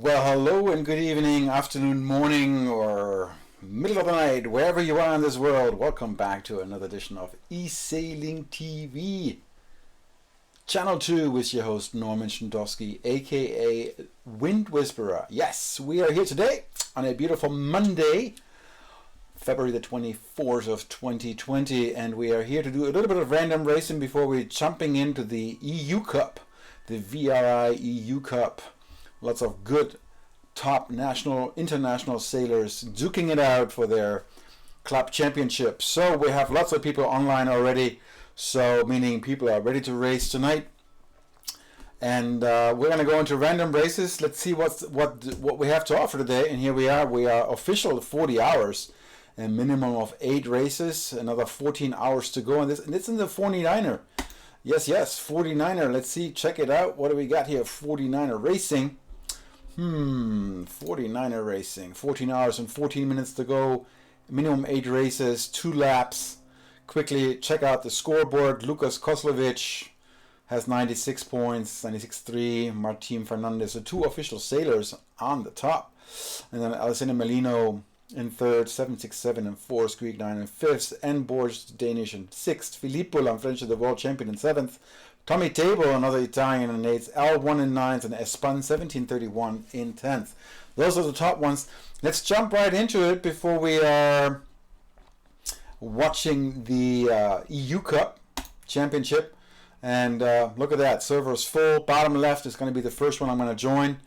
Well, hello and good evening, afternoon, morning, or middle of the night, wherever you are in this world. Welcome back to another edition of eSailing TV. Channel 2 with your host Norman Schindowski, aka Wind Whisperer. Yes, we are here today on a beautiful Monday, February the 24th of 2020, and we are here to do a little bit of random racing before we're jumping into the EU Cup, the VRI EU Cup. Lots of good top national, international sailors duking it out for their club championship. So we have lots of people online already, so meaning people are ready to race tonight. And we're going to go into random races. Let's see what we have to offer today. And here we are official 40 hours, a minimum of 8 races, another 14 hours to go. And it's in the 49er. Yes, 49er. Let's see, check it out. What do we got here? 49er racing. 49er racing. 14 hours and 14 minutes to go. Minimum 8 races, 2 laps. Quickly check out the scoreboard. Lukas Koslovic has 96 points, 96.3. Martin Fernandez, the 2 official sailors on the top. And then Alessandro Melino in 3rd, 7.67 in 4th, Greek 9 in 5th, and Borges, Danish in 6th. Filippo Lanfranchi, the world champion in 7th. Tommy Table, another Italian in 8th, L1 in 9th, and Espan 17.31 in 10th. Those are the top ones. Let's jump right into it before we are watching the EU Cup Championship. And look at that, server's full. Bottom left is going to be the first one I'm going to join.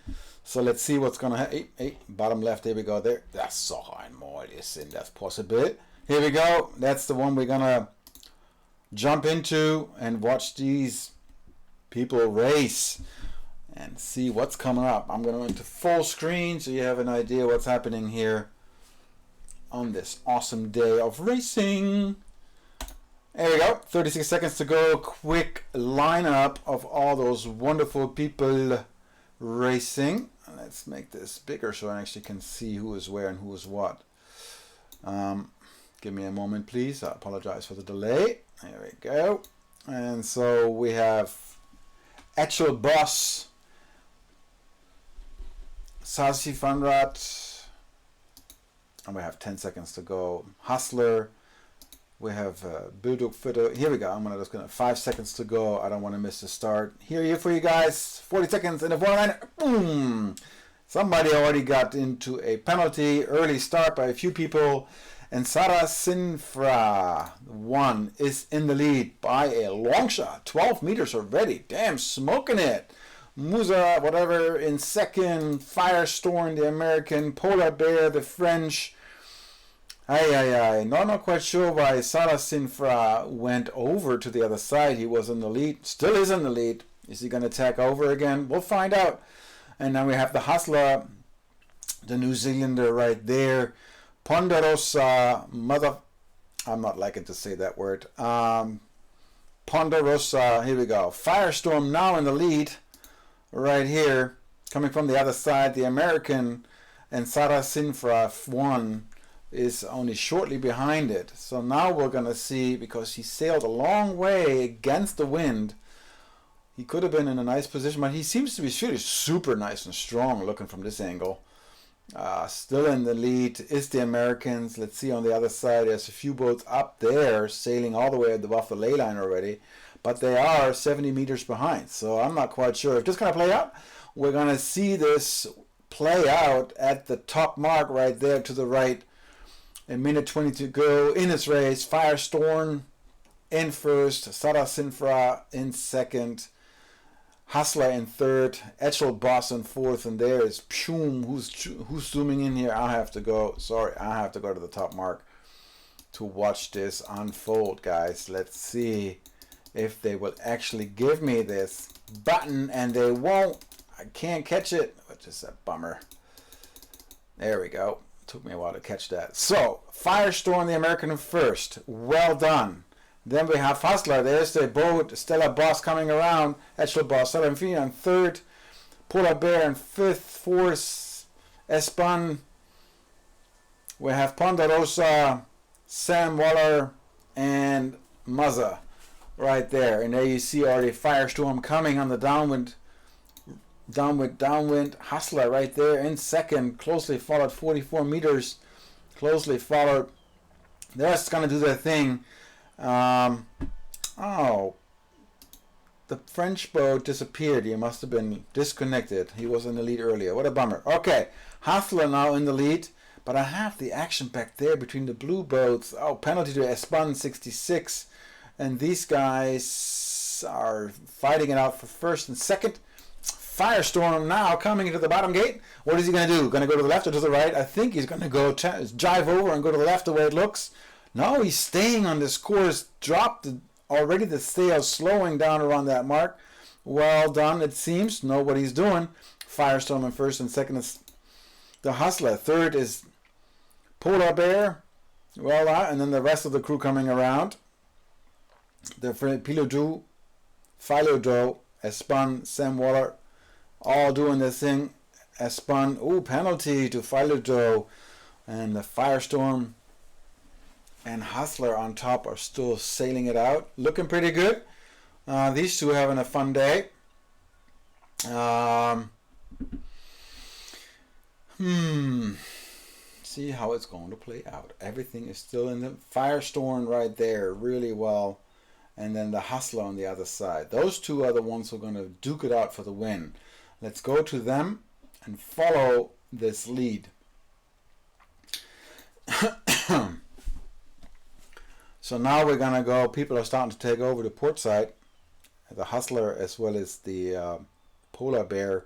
So let's see what's going to happen. Hey, bottom left, there we go. There. That's so einmal ist das possible. Here we go. That's the one we're going to jump into and watch these people race and see what's coming up. I'm going to go into full screen so you have an idea what's happening here on this awesome day of racing. There we go. 36 seconds to go. Quick lineup of all those wonderful people racing. Let's make this bigger so I actually can see who is where and who is what. Give me a moment, please. I apologize for the delay. There we go. And so we have Actual Boss, Sasi Vanrat, and we have 10 seconds to go. Hustler. We have Bilduk Fitter. Here we go. I'm just gonna 5 seconds to go. I don't want to miss the start. Here for you guys. 40 seconds in the 49. Boom! Somebody already got into a penalty. Early start by a few people. And Sara Sinfra 1 is in the lead by a long shot. 12 meters already. Damn, smoking it. Musa, whatever, in second. Firestorm, the American. Polar Bear, the French. Not quite sure why Sara Sinfra went over to the other side. He was in the lead. Still is in the lead. Is he going to tack over again? We'll find out. And then we have the Hustler, the New Zealander right there. Ponderosa, I'm not liking to say that word. Ponderosa, here we go. Firestorm now in the lead, right here. Coming from the other side, the American and Sara Sinfra 1 is only shortly behind it. So now we're going to see, because he sailed a long way against the wind, he could have been in a nice position, but he seems to be really super nice and strong looking from this angle. Still in the lead is the Americans. Let's see on the other side. There's a few boats up there sailing all the way above the ley line already, but they are 70 meters behind. So I'm not quite sure if this is going to play out. We're going to see this play out at the top mark right there to the right. A minute 20 to go in this race. Firestorm in first. Sara Sinfra in second. Hustler in third, Actual Boss in fourth, and there is Pshum. Who's zooming in here? I have to go. Sorry, I have to go to the top mark to watch this unfold, guys. Let's see if they will actually give me this button, and they won't. I can't catch it, which is a bummer. There we go. Took me a while to catch that. So, Firestorm, the American in first. Well done. Then we have Hustler. There's the boat. Stella Boss coming around. Actual Boss. Southern Phoenix in third. Polar Bear in fifth. Fourth. Espan. We have Ponderosa, Sam Waller, and Muzza right there. And there you see already Firestorm coming on the downwind downwind. Hustler right there in second, closely followed, 44 meters, closely followed. They're just going to do their thing. Oh, the French boat disappeared. He must have been disconnected. He was in the lead earlier. What a bummer. Okay, Hustler now in the lead. But I have the action back there between the blue boats. Oh, penalty to Espan 66. And these guys are fighting it out for first and second. Firestorm now coming into the bottom gate. What is he going to do? Going to go to the left or to the right? I think he's going to go jive over and go to the left the way it looks. No, he's staying on this course. Dropped already the sail, slowing down around that mark. Well done, it seems. Know what he's doing. Firestorm in first and second is the Hustler. Third is Polar Bear. Well done. And then the rest of the crew coming around. The Pilodu, Philodo, Espan, Sam Waller, all doing this thing. Espan, ooh, penalty to Philodo. And the Firestorm and Hustler on top are still sailing it out. Looking pretty good. These two having a fun day. See how it's going to play out. Everything is still in the Firestorm right there, really well. And then the Hustler on the other side. Those two are the ones who are going to duke it out for the win. Let's go to them and follow this lead. So now we're going to go, people are starting to take over the port side. The Hustler as well as the Polar Bear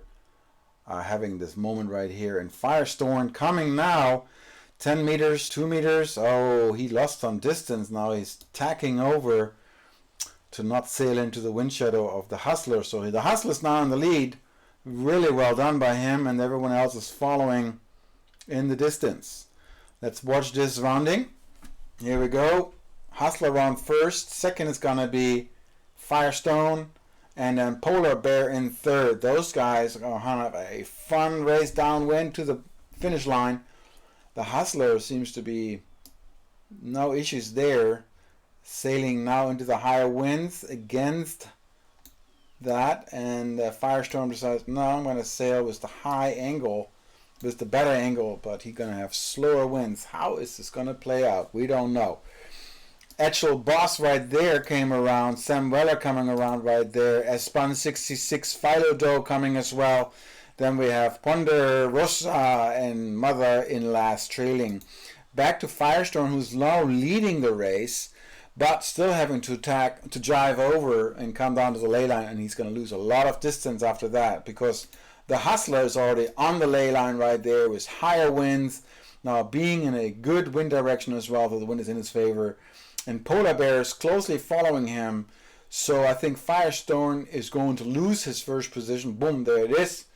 are having this moment right here. And Firestorm coming now, 10 meters, 2 meters. Oh, he lost some distance. Now he's tacking over to not sail into the wind shadow of the Hustler. So the Hustler's now in the lead. Really well done by him, and everyone else is following in the distance. Let's watch this rounding. Here we go. Hustler round first. Second is going to be Firestone. And then Polar Bear in third. Those guys are going to have a fun race downwind to the finish line. The Hustler seems to be no issues there. Sailing now into the higher winds against that. And Firestorm decides, no, I'm going to sail with the high angle. With the better angle. But he's going to have slower winds. How is this going to play out? We don't know. Actual Boss right there came around. Sam Weller coming around right there. Espan 66, Philodo coming as well. Then we have Ponderosa and Mother in last trailing. Back to Firestorm, who's now leading the race, but still having to jive over and come down to the ley line, and he's going to lose a lot of distance after that because the Hustler is already on the ley line right there with higher winds. Now being in a good wind direction as well, so the wind is in his favor. And Polar Bear is closely following him. So I think Firestorm is going to lose his first position. Boom, there it is.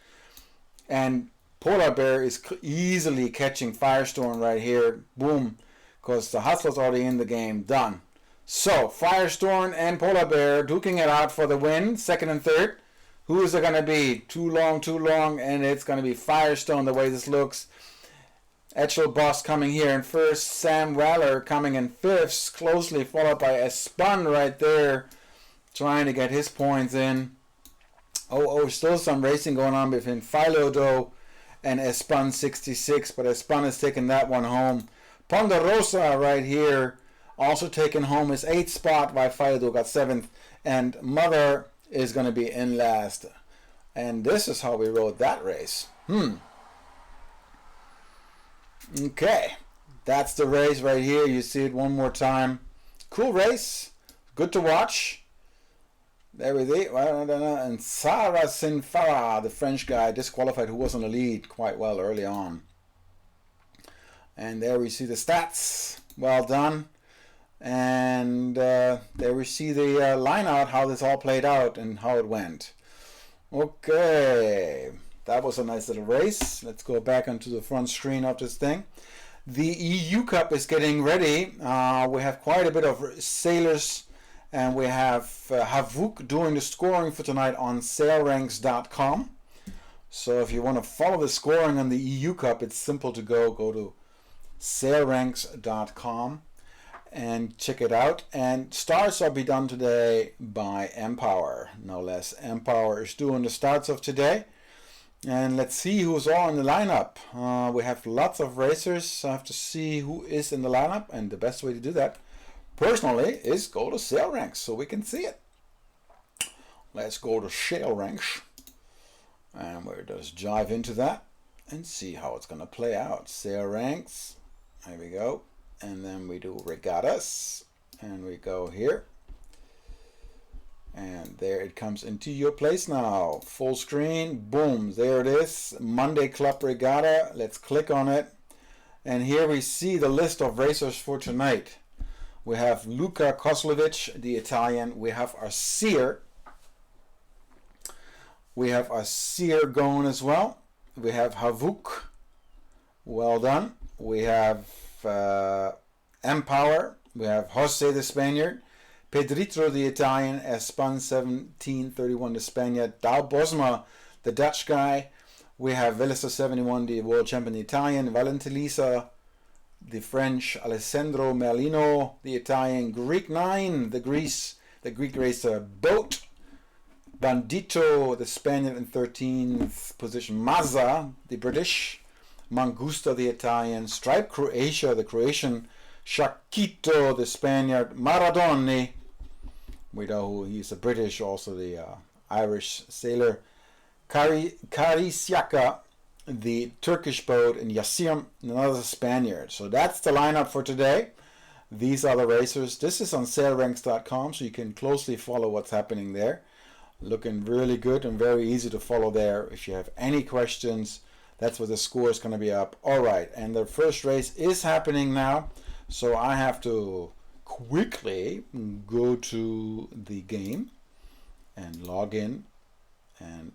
And Polar Bear is easily catching Firestorm right here. Boom. Because the Hustler's already in the game. Done. So Firestorm and Polar Bear duking it out for the win. Second and third. Who is it going to be? Too long. And it's going to be Firestorm the way this looks. Actual Boss coming here in first. Sam Waller coming in fifth. Closely followed by Espan right there. Trying to get his points in. Still some racing going on between Philodo and Espan 66. But Espan is taking that one home. Ponderosa right here. Also taking home his 8th spot while Philodo got 7th. And Mother is going to be in last. And this is how we rode that race. Okay, that's the race right here. You see it one more time. Cool race. Good to watch. There we go. And Sarah Sinfara, the French guy, disqualified, who was on the lead quite well early on. And there we see the stats. Well done. And there we see the line out, how this all played out and how it went. Okay. That was a nice little race. Let's go back onto the front screen of this thing. The EU Cup is getting ready. We have quite a bit of sailors, and we have Havuk doing the scoring for tonight on sailranks.com. So if you want to follow the scoring on the EU Cup, it's simple to go to sailranks.com and check it out. And starts will be done today by Empower, no less. Empower is doing the starts of today. And let's see who's all in the lineup. We have lots of racers. I have to see who is in the lineup, and the best way to do that, personally, is go to Sail Ranks so we can see it. Let's go to Sail Ranks, and we'll just dive into that and see how it's going to play out. Sail Ranks, there we go, and then we do regattas, and we go here. And there it comes into your place now. Full screen, boom, there it is. Monday Club Regatta. Let's click on it. And here we see the list of racers for tonight. We have Luca Koslovic, the Italian. We have our Seer. We have our Seer going as well. We have Havuk. Well done. We have Empower. We have Jose the Spaniard. Pedrito the Italian, Espan 1731 the Spaniard, Dao Bosma the Dutch guy. We have Velesa 71 the world champion the Italian, Valentilisa the French, Alessandro Merlino the Italian, Greek 9 the Greek racer, Boat, Bandito the Spaniard in 13th position, Mazza the British, Mangusta the Italian, Stripe Croatia the Croatian, Shakito the Spaniard, Maradoni, we know who he's a British, also the Irish sailor, Karisiaka the Turkish boat, and Yassir another Spaniard. So that's the lineup for today. These are the racers. This is on sailranks.com, so you can closely follow what's happening there. Looking really good and very easy to follow there. If you have any questions, that's where the score is going to be up. All right, and the first race is happening now. So I have to quickly go to the game and log in, and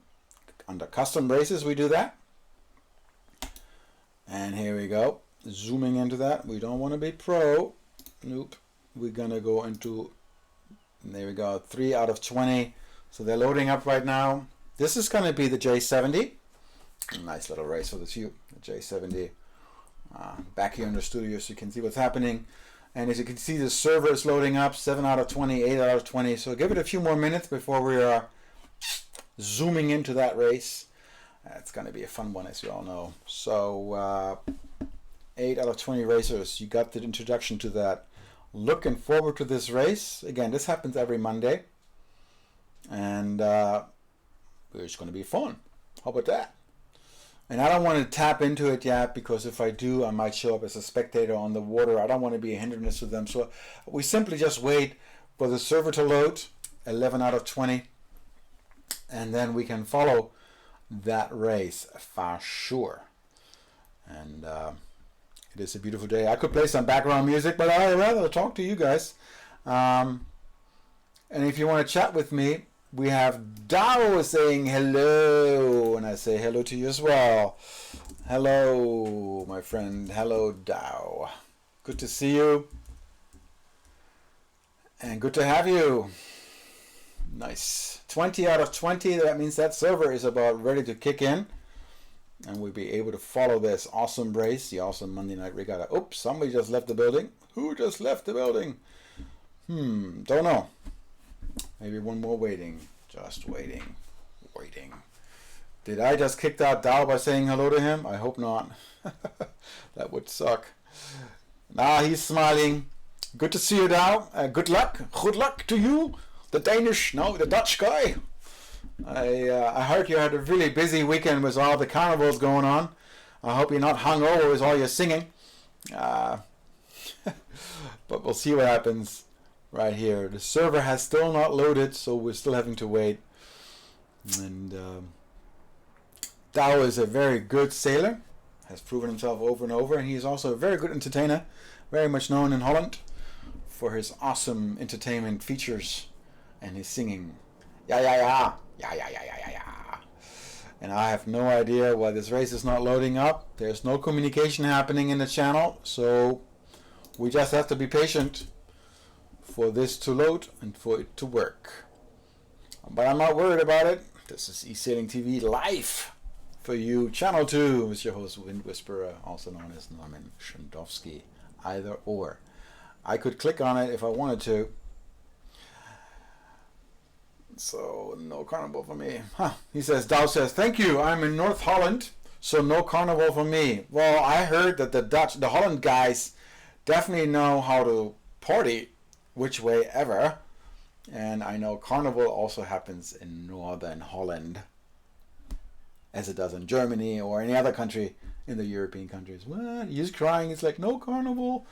under custom races we do that, and here we go, zooming into that. We don't want to be pro, nope, we're gonna go into, there we go, 3 out of 20. So they're loading up right now. This is going to be the J70. Nice little race for the few, the J70. Back here in the studio so you can see what's happening. And as you can see, the server is loading up, 7 out of 20, 8 out of 20. So give it a few more minutes before we are zooming into that race. It's going to be a fun one, as you all know. So 8 out of 20 racers, you got the introduction to that. Looking forward to this race. Again, this happens every Monday. And it's going to be fun. How about that? And I don't want to tap into it yet, because if I do, I might show up as a spectator on the water. I don't want to be a hindrance to them. So we simply just wait for the server to load, 11 out of 20. And then we can follow that race for sure. And it is a beautiful day. I could play some background music, but I'd rather talk to you guys. And if you want to chat with me, we have Dao saying hello, and I say hello to you as well. Hello, my friend. Hello, Dao. Good to see you. And good to have you. Nice. 20 out of 20. That means that server is about ready to kick in. And we'll be able to follow this awesome race, the awesome Monday Night Regatta. Oops, somebody just left the building. Who just left the building? Don't know. Maybe one more waiting. Just waiting. Waiting. Did I just kick out Dao by saying hello to him? I hope not. That would suck. Nah, he's smiling. Good to see you, Dao. Good luck. Good luck to you. The Dutch guy. I heard you had a really busy weekend with all the carnivals going on. I hope you're not hungover with all your singing. But we'll see what happens. Right here, the server has still not loaded, so we're still having to wait. And Dao is a very good sailor, has proven himself over and over, and he's also a very good entertainer, very much known in Holland for his awesome entertainment features and his singing. Yeah, yeah, yeah, yeah, yeah, yeah, yeah, yeah. And I have no idea why this race is not loading up. There's no communication happening in the channel, so we just have to be patient for this to load and for it to work. But I'm not worried about it. This is eSailing TV live for you. Channel 2 with your host, Wind Whisperer, also known as Norman Shandowski. Either or. I could click on it if I wanted to. So no carnival for me. Huh. He says, Dow says, thank you. I'm in North Holland, so no carnival for me. Well, I heard that the Holland guys definitely know how to party which way ever. And I know carnival also happens in Northern Holland, as it does in Germany or any other country in the European countries. What? He's crying. It's like, no carnival.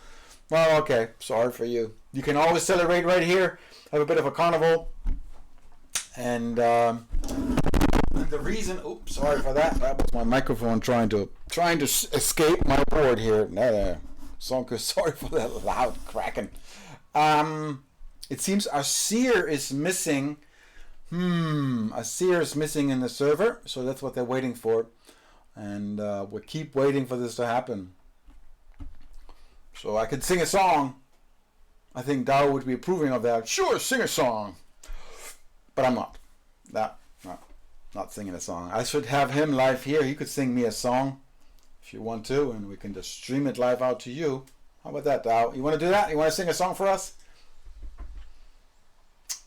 Well, okay. Sorry for you. You can always celebrate right here. Have a bit of a carnival. And the reason, oops, sorry for that. That was my microphone trying to escape my board here. No, sorry for that loud cracking. It seems our seer is missing. A seer is missing in the server, so that's what they're waiting for, and we'll keep waiting for this to happen. So I could sing a song. I think Dow would be approving of that. Sure, sing a song. But I'm not. Not singing a song. I should have him live here. He could sing me a song if you want to, and we can just stream it live out to you. How about that, Dow? You want to do that? You want to sing a song for us?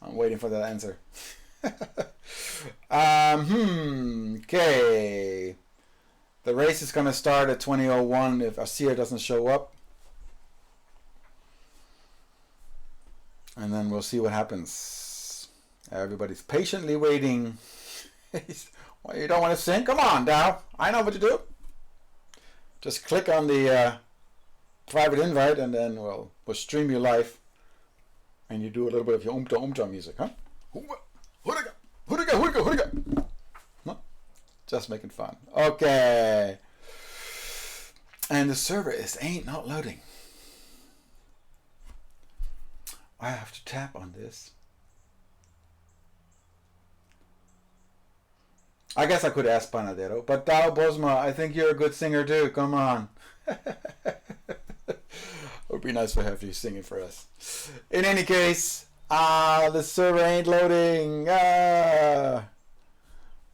I'm waiting for that answer. Okay. The race is going to start at 20:01 if Asir doesn't show up. And then we'll see what happens. Everybody's patiently waiting. Well, you don't want to sing? Come on, Dow. I know what to do. Just click on the private invite and then we'll stream you live. And you do a little bit of your umta music, huh? No, just making fun. Okay. And the server ain't not loading. I have to tap on this. I guess I could ask Panadero, but Dow Bosma, I think you're a good singer too. Come on. It would be nice to have you singing for us. In any case, the server ain't loading.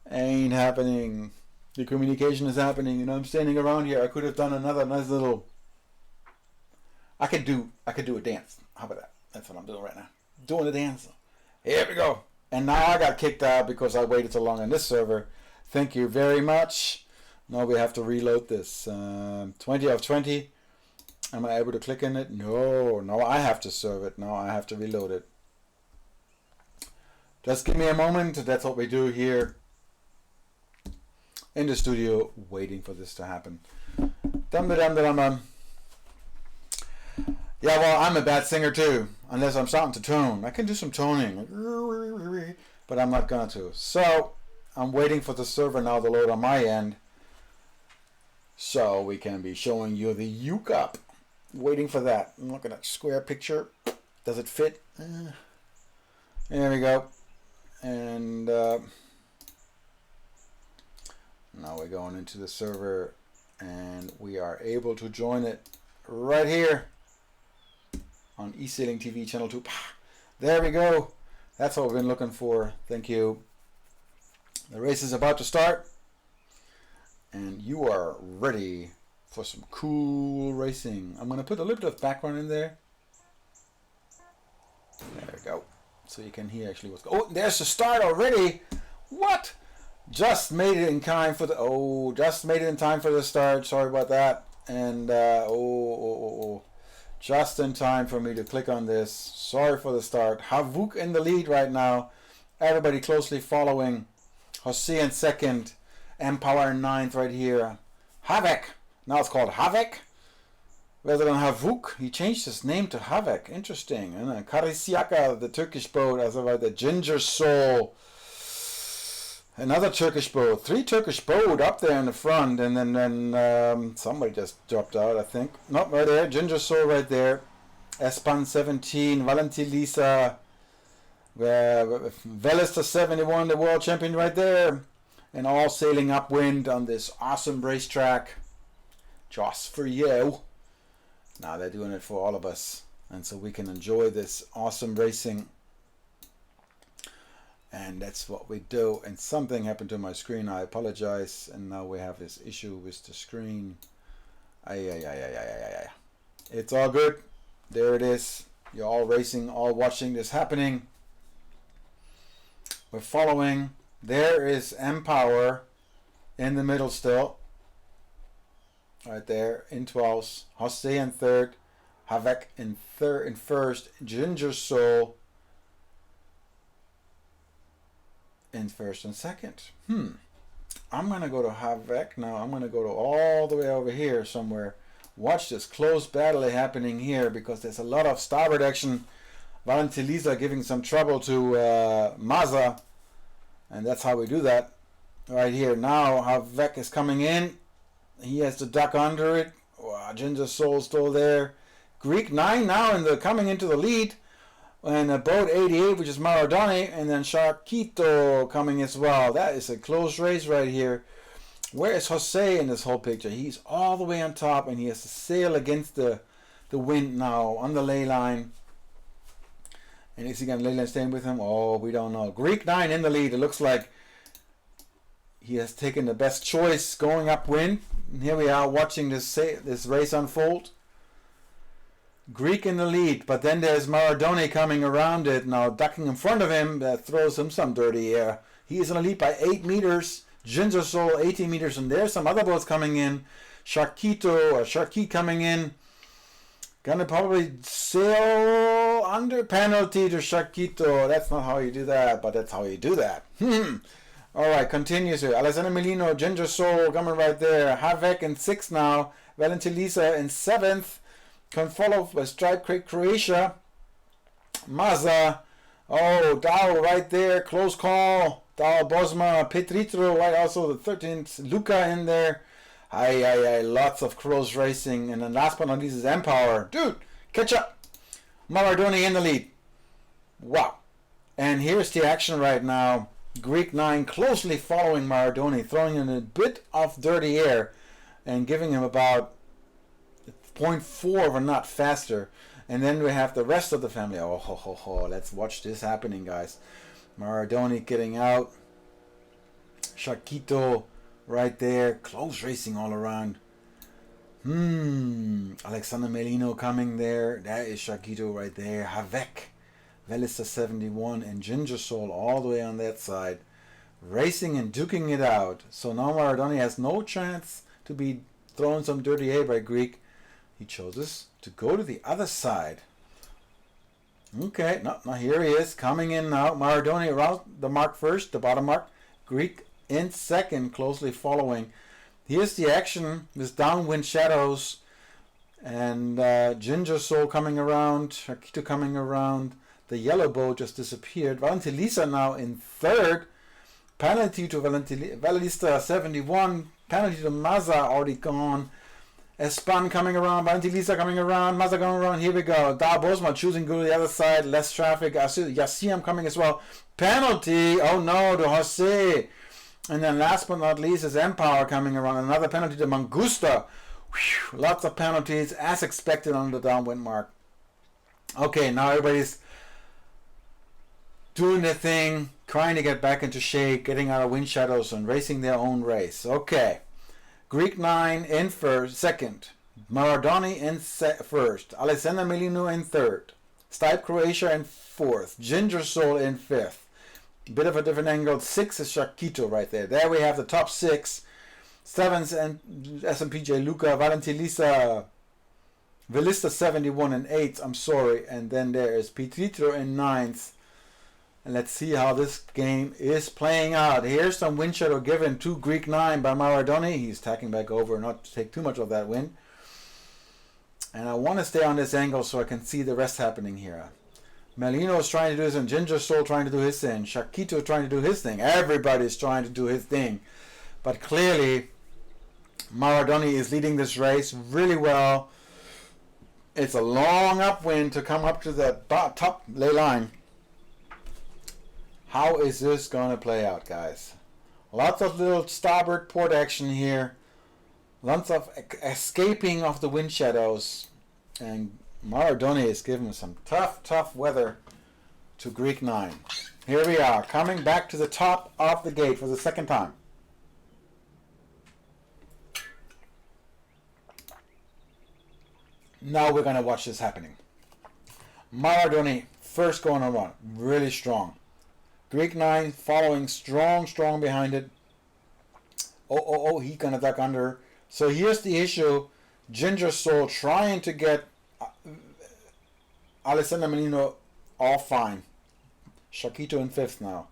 Ain't happening. The communication is happening, and I'm standing around here. I could have done another nice little. I could do a dance. How about that? That's what I'm doing right now. Doing a dance. Here we go. And now I got kicked out because I waited so long on this server. Thank you very much. Now we have to reload this. 20 of 20. Am I able to click in it? No, I have to serve it. No, I have to reload it. Just give me a moment. That's what we do here in the studio, waiting for this to happen. Dum-da-dum-da-dum-dum. Yeah, well, I'm a bad singer too, unless I'm starting to tone. I can do some toning, but I'm not going to. So, I'm waiting for the server now to load on my end, so we can be showing you the UCUP. Waiting for that. Look at that square picture. Does it fit? There we go. And now we're going into the server, and we are able to join it right here on eSailing TV channel 2. There we go. That's what we've been looking for. Thank you. The race is about to start, and you are ready for some cool racing. I'm going to put a little bit of background in there. There we go. So you can hear actually what's going on. Oh, there's the start already. What? Just made it in time for the just made it in time for the start. Sorry about that. And just in time for me to click on this. Sorry for the start. Havuk in the lead right now. Everybody closely following. Jose in second. Empower in ninth right here. Havok. Now it's called Havok. Rather than Havuk. He changed his name to Havok. Interesting. And Karisiaka, the Turkish boat, as about the Ginger Soul. Another Turkish boat. 3 Turkish boat up there in the front. And then somebody just dropped out, I think. Not right there. Ginger Soul right there. Espan 17. Valentin Lisa. Velister 71, the world champion right there. And all sailing upwind on this awesome racetrack. Just for you. Now they're doing it for all of us. And so we can enjoy this awesome racing. And that's what we do. And something happened to my screen. I apologize. And now we have this issue with the screen. It's all good. There it is. You're all racing, all watching this happening. We're following. There is Empower in the middle still. Right there in 12s. Jose in third. Havek in first. Ginger Soul in first and second. I'm going to go to Havek now. I'm going to go to all the way over here somewhere. Watch this close battle happening here because there's a lot of starboard action. Valentilisa giving some trouble to Maza. And that's how we do that. Right here. Now Havek is coming in. He has to duck under it. Wow, Ginger Soul still there. Greek 9 now coming into the lead. And boat 88, which is Maradoni, and then Sharquito coming as well. That is a close race right here. Where is Jose in this whole picture? He's all the way on top, and he has to sail against the wind now on the ley line. And is he going to ley line staying with him? Oh, we don't know. Greek 9 in the lead. It looks like he has taken the best choice going upwind. And here we are watching this race unfold. Greek in the lead, but then there's Maradoni coming around it now, ducking in front of him. That throws him some dirty air. He is in the lead by 8 meters. Ginger Soul 18 meters, and there's some other boats coming in. Sharky coming in. Gonna probably sail under penalty to Sharquito. That's not how you do that, but that's how you do that. Alright, continues here. Alessandro Melino, Ginger Soul coming right there. Havek in 6th now. Valentilisa in 7th. Can follow by Stripe Croatia. Maza. Oh, Dow right there. Close call. Dow Bosma. Petritro right also the 13th. Luca in there. Lots of close racing. And then last but not least is Empower. Dude, catch up. Maradoni in the lead. Wow. And here's the action right now. Greek 9 closely following Maradoni, throwing in a bit of dirty air and giving him about 0.4 of a knot faster. And then we have the rest of the family. Let's watch this happening, guys. Maradoni getting out. Sharquito right there. Close racing all around. Alexander Melino coming there. That is Sharquito right there. Havek. Velista 71 and Ginger Soul all the way on that side. Racing and duking it out. So now Maradoni has no chance to be thrown some dirty air by Greek. He chooses to go to the other side. Okay, now here he is coming in now. Maradoni around the mark first, the bottom mark. Greek in second, closely following. Here's the action with downwind shadows and Ginger Soul coming around, Sharquito coming around. The yellow boat just disappeared. Valentilisa now in third. Penalty to Valentilista 71. Penalty to Maza already gone. Espan coming around, Valentilisa coming around, Maza coming around. Here we go. Da Bosma choosing to go to the other side. Less traffic. Yassiam coming as well. Penalty. Oh no, to Jose. And then last but not least is Empower coming around. Another penalty to Mangusta. Whew, lots of penalties as expected on the downwind mark. Okay, now everybody's doing their thing, trying to get back into shape, getting out of wind shadows and racing their own race. Okay. Greek 9 in second. Maradoni in first. Alessandro Melino in third. Stipe Croatia in fourth. Ginger Soul in fifth. Bit of a different angle. 6 is Sharquito right there. There we have the top 6. 7's and SMPJ Luca. Valentilisa. Velista 71 in 8th. I'm sorry. And then there is Petritro in 9th. And let's see how this game is playing out. Here's some wind shadow given to Greek 9 by Maradoni. He's tacking back over not to take too much of that wind. And I want to stay on this angle so I can see the rest happening here. Melino is trying to do his thing. Ginger Soul trying to do his thing. Sharquito trying to do his thing. Everybody's trying to do his thing. But clearly, Maradoni is leading this race really well. It's a long upwind to come up to the top ley line. How is this going to play out, guys? Lots of little starboard port action here. Lots of escaping of the wind shadows. And Maradoni is giving some tough weather to Greek 9. Here we are, coming back to the top of the gate for the second time. Now we're going to watch this happening. Maradoni first going around, really strong. Greek 9 following strong behind it. Oh, he gonna duck under. So here's the issue. Ginger Soul trying to get Alessandro Melino all fine. Shakito in 5th now.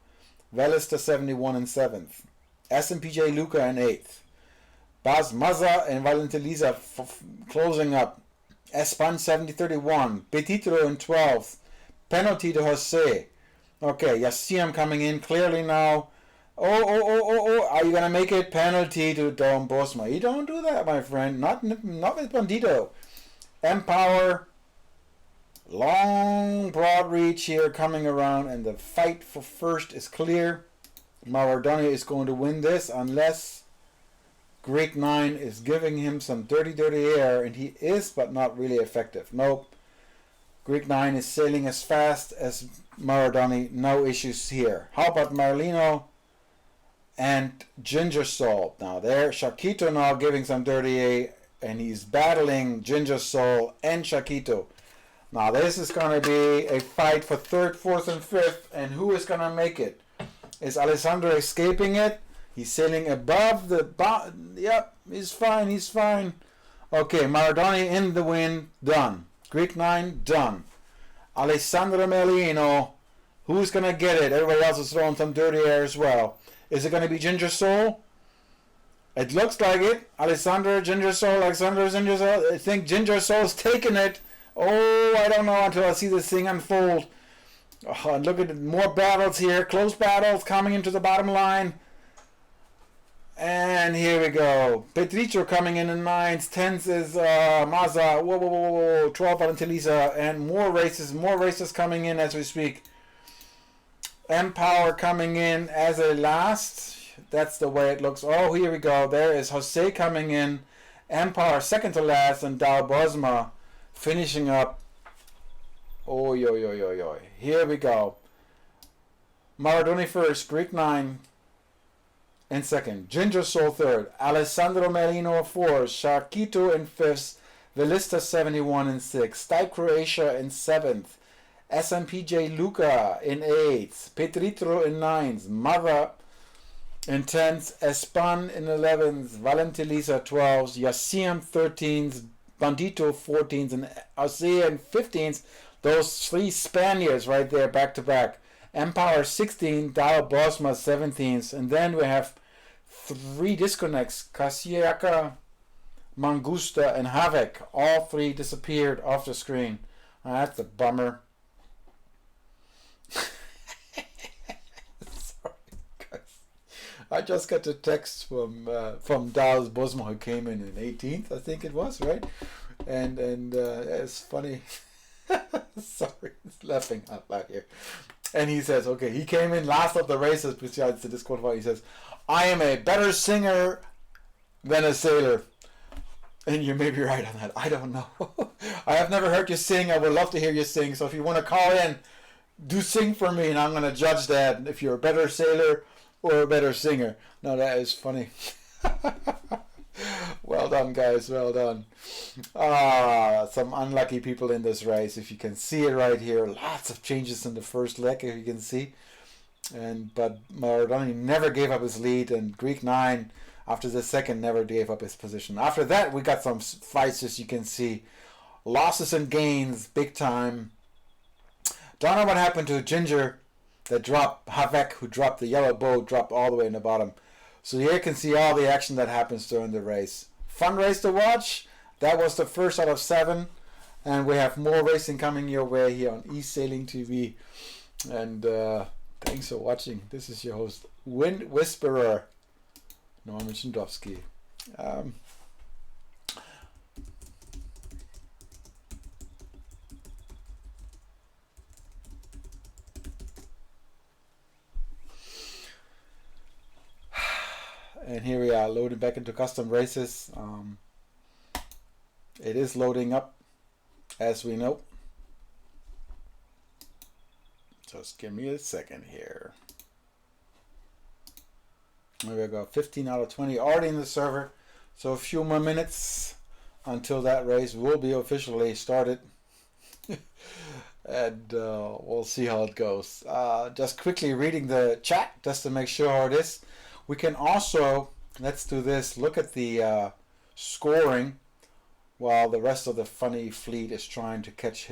Velista 71 in 7th. SMPJ Luca in 8th. Baz Mazza and Valentelisa closing up. Espan 70-31. Petitro in 12th. Penalty to Jose. Okay, Yassiam coming in clearly now. Oh, are you going to make it? Penalty to Don Bosma. You don't do that, my friend. Not with Bandito. Empower. Long, broad reach here coming around, and the fight for first is clear. Maradona is going to win this unless Greek 9 is giving him some dirty air, and he is, but not really effective. Nope. Greek 9 is sailing as fast as Maradona. No issues here. How about Marlino and Ginger Soul? Now there, Shakito now giving some dirty air, and he's battling Ginger Soul and Shakito. Now this is going to be a fight for 3rd, 4th, and 5th, and who is going to make it? Is Alessandro escaping it? He's sailing above the... Yep, he's fine. Okay, Maradona in the win, done. Greek 9, done. Alessandro Melino, who's going to get it? Everybody else is throwing some dirty air as well. Is it going to be Ginger Soul? It looks like it. Alessandro, Ginger Soul. I think Ginger Soul's taking it. Oh, I don't know until I see this thing unfold. Oh, and look at more battles here. Close battles coming into the bottom line. And here we go. Petricho coming in 9th. 10th is Mazza. Whoa. 12 Valentelisa. And more races coming in as we speak. Empower coming in as a last. That's the way it looks. Oh, here we go. There is Jose coming in. Empower second to last. And Dal Bosma finishing up. Oh, yo. Here we go. Maradona first. Greek 9 in 2nd. Ginger Soul 3rd. Alessandro Melino 4th. Shakito in 5th. Velista 71 in 6th. Type Croatia in 7th. SMPJ Luca in 8th. Petritro in 9th. Mother in 10th. Espan in 11th. Valentelisa 12th. Yassiam 13th. Bandito 14th. And Jose in 15th. Those 3 Spaniards right there back to back. Empower 16th. Dial Bosma 17th. And then we have 3 disconnects. Kasiaka, Mangusta, and Havoc. All 3 disappeared off the screen. That's a bummer. Sorry, guys. I just got a text from Dial Bosma, who came in 18th, I think it was, right? And it's funny. Sorry, it's laughing out loud here. And he says, okay, he came in last of the races besides the disqualified. He says, I am a better singer than a sailor. And you may be right on that. I don't know. I have never heard you sing. I would love to hear you sing. So if you want to call in, do sing for me, and I'm going to judge that if you're a better sailor or a better singer. No, that is funny. Well done, guys. Well done. Some unlucky people in this race. If you can see it right here, lots of changes in the first leg, if you can see. But Maradona never gave up his lead, and Greek 9, after the second, never gave up his position. After that, we got some fights, as you can see. Losses and gains, big time. Don't know what happened to Ginger that dropped. Havek, who dropped the yellow bow, dropped all the way in the bottom. So here you can see all the action that happens during the race. Fun race to watch. That was the first out of 7. And we have more racing coming your way here on eSailing TV. And thanks for watching. This is your host, Wind Whisperer, Norman Schindowski. And here we are loading back into custom races. It is loading up, as we know. Just give me a second here. We got 15 out of 20 already in the server. So a few more minutes until that race will be officially started. and we'll see how it goes. Just quickly reading the chat just to make sure how it is. We can also, let's do this, look at the scoring while the rest of the funny fleet is trying to catch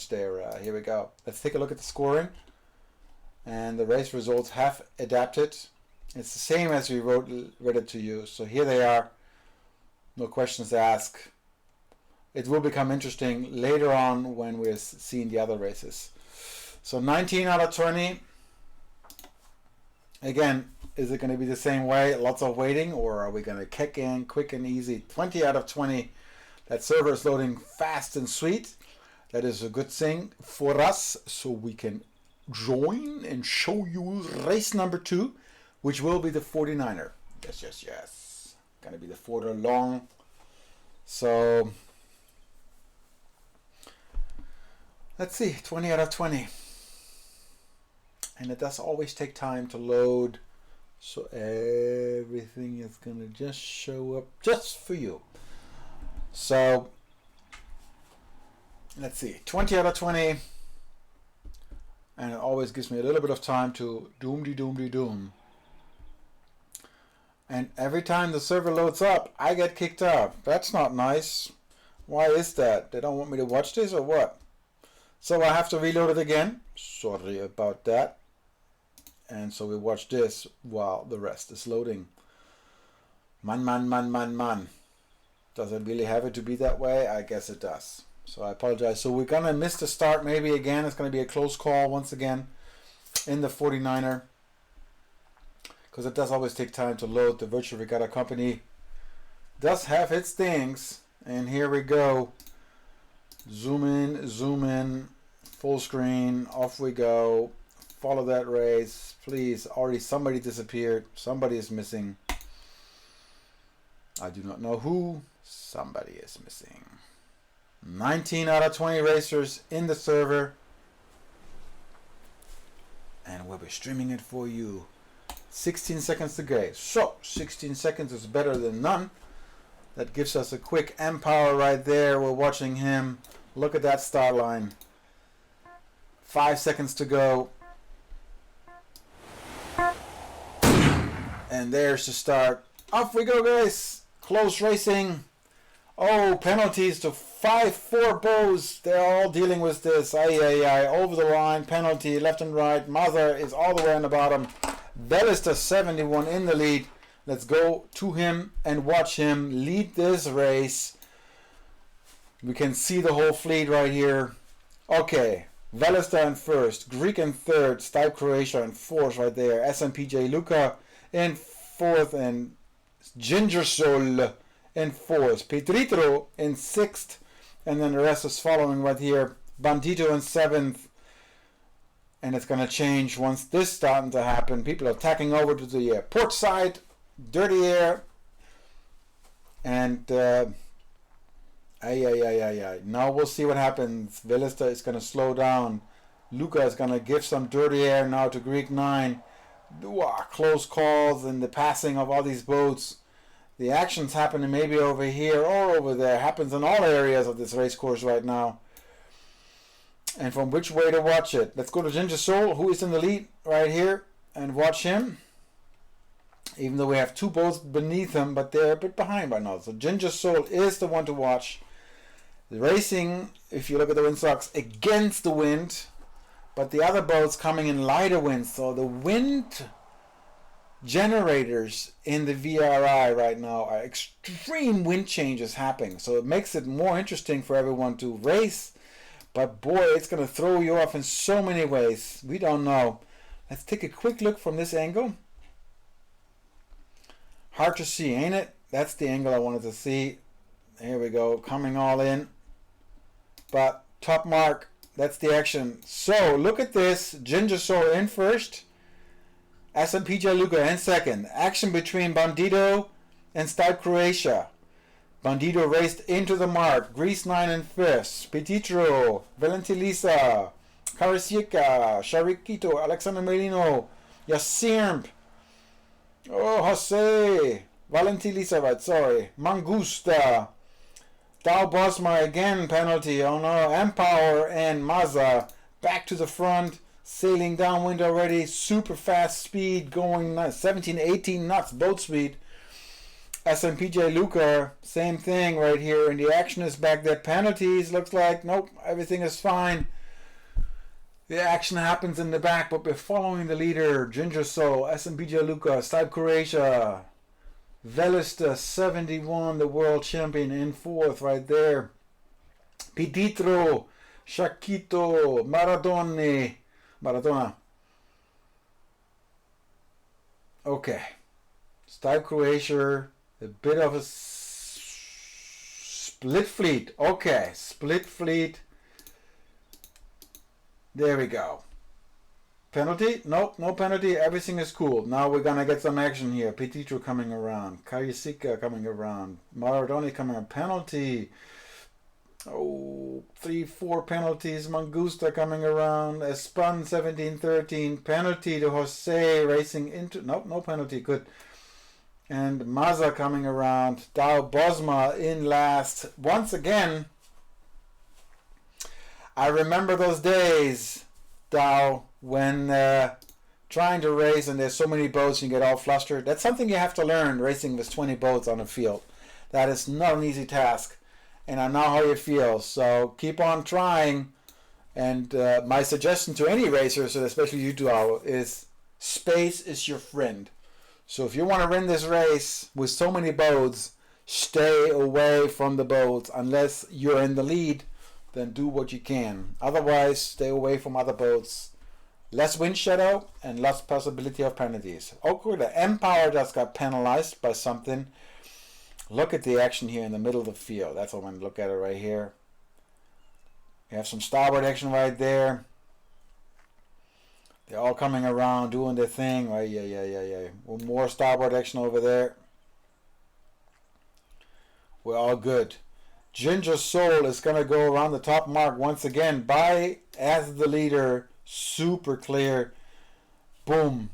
their, here we go. Let's take a look at the scoring. And the race results have adapted. It's the same as we read it to you. So here they are. No questions asked. It will become interesting later on when we're seeing the other races. So 19 out of 20. Again, is it going to be the same way? Lots of waiting, or are we going to kick in quick and easy? 20 out of 20. That server is loading fast and sweet. That is a good thing for us, so we can join and show you race number 2, which will be the 49er. Yes. Gonna be the 4 long. So let's see, 20 out of 20. And it does always take time to load, so everything is gonna just show up just for you. So let's see, 20 out of 20. And it always gives me a little bit of time to doom. And every time the server loads up, I get kicked out. That's not nice. Why is that? They don't want me to watch this or what? So I have to reload it again. Sorry about that. And so we watch this while the rest is loading. Man. Does it really have it to be that way? I guess it does. So I apologize. So we're going to miss the start maybe again. It's going to be a close call once again in the 49er. Because it does always take time to load. The Virtual Regatta Company does have its things. And here we go. Zoom in, full screen, off we go. Follow that race. Please, already somebody disappeared. Somebody is missing. I do not know who. Somebody is missing. 19 out of 20 racers in the server. And we'll be streaming it for you. 16 seconds to go. So, 16 seconds is better than none. That gives us a quick M-Power right there. We're watching him. Look at that start line. 5 seconds to go. And there's the start. Off we go, guys. Close racing. Oh, penalties to 5-4 bows. They're all dealing with this. Over the line. Penalty left and right. Mother is all the way on the bottom. Bellister 71 in the lead. Let's go to him and watch him lead this race. We can see the whole fleet right here. Okay, Velista in first, Greek in third, Stipe Croatia in fourth right there, SMPJ Luca in fourth, and Ginger Soul in fourth, Petritro in sixth, and then the rest is following right here. Bandito in seventh, and it's going to change once this starting to happen. People are tacking over to the port side, dirty air, and now we'll see what happens. Velista is going to slow down. Luca is going to give some dirty air now to Greek 9. Close calls and the passing of all these boats. The action's happening maybe over here or over there. Happens in all areas of this race course right now. And from which way to watch it? Let's go to Ginger Soul, who is in the lead right here, and watch him. Even though we have two boats beneath him, but they're a bit behind right now. So Ginger Soul is the one to watch. The racing, if you look at the windsogs, against the wind, but the other boats coming in lighter winds. So the wind generators in the VRI right now are extreme wind changes happening. So it makes it more interesting for everyone to race. But boy, it's going to throw you off in so many ways. We don't know. Let's take a quick look from this angle. Hard to see, ain't it? That's the angle I wanted to see. Here we go, coming all in. But top mark, that's the action. So look at this. Ginger Soul in first. SMPJ Luca in second. Action between Bandito and Stipe Croatia. Bandito raced into the mark. Greece 9 in fifth. Petitro, Valentilisa, Karasieka, Sharikito, Alexander Merino, Yasimp. Oh, Jose, Valentilisa, right, sorry. Mangusta, Dal Bosma again, penalty. Oh no, Empower and Mazza back to the front, sailing downwind already. Super fast speed, going 17, 18 knots boat speed. SMPJ Luca, same thing right here, and the action is back there. Penalties, looks like, nope, everything is fine. The action happens in the back, but we're following the leader, Ginger Soul, SMPJ Luca, Stipe Croatia, Velista 71, the world champion, in fourth right there. Piditro, Shakito, Maradona. Okay. Stipe Croatia, a bit of a split fleet. Okay, split fleet. There we go. Penalty? Nope, no penalty. Everything is cool. Now we're gonna get some action here. Petitro coming around. Kayasika coming around. Maradoni coming around. Penalty. Oh, 3-4 penalties. Mangusta coming around. Espan 17-13. Penalty to Jose racing into. Nope, no penalty. Good. And Mazza coming around. Dal Bosma in last. Once again, I remember those days, Dal, when trying to race and there's so many boats and you get all flustered. That's something you have to learn, racing with 20 boats on a field. That is not an easy task. And I know how you feel. So keep on trying. And my suggestion to any racers, and especially you two, is space is your friend. So if you want to win this race with so many boats, stay away from the boats. Unless you're in the lead, then do what you can. Otherwise, stay away from other boats. Less wind shadow and less possibility of penalties. Okay, the Empower just got penalized by something. Look at the action here in the middle of the field. That's what I'm going to look at it right here. You have some starboard action right there. They're all coming around, doing their thing. Right, yeah. One more starboard action over there. We're all good. Ginger Soul is going to go around the top mark once again. By as the leader. Super clear. Boom.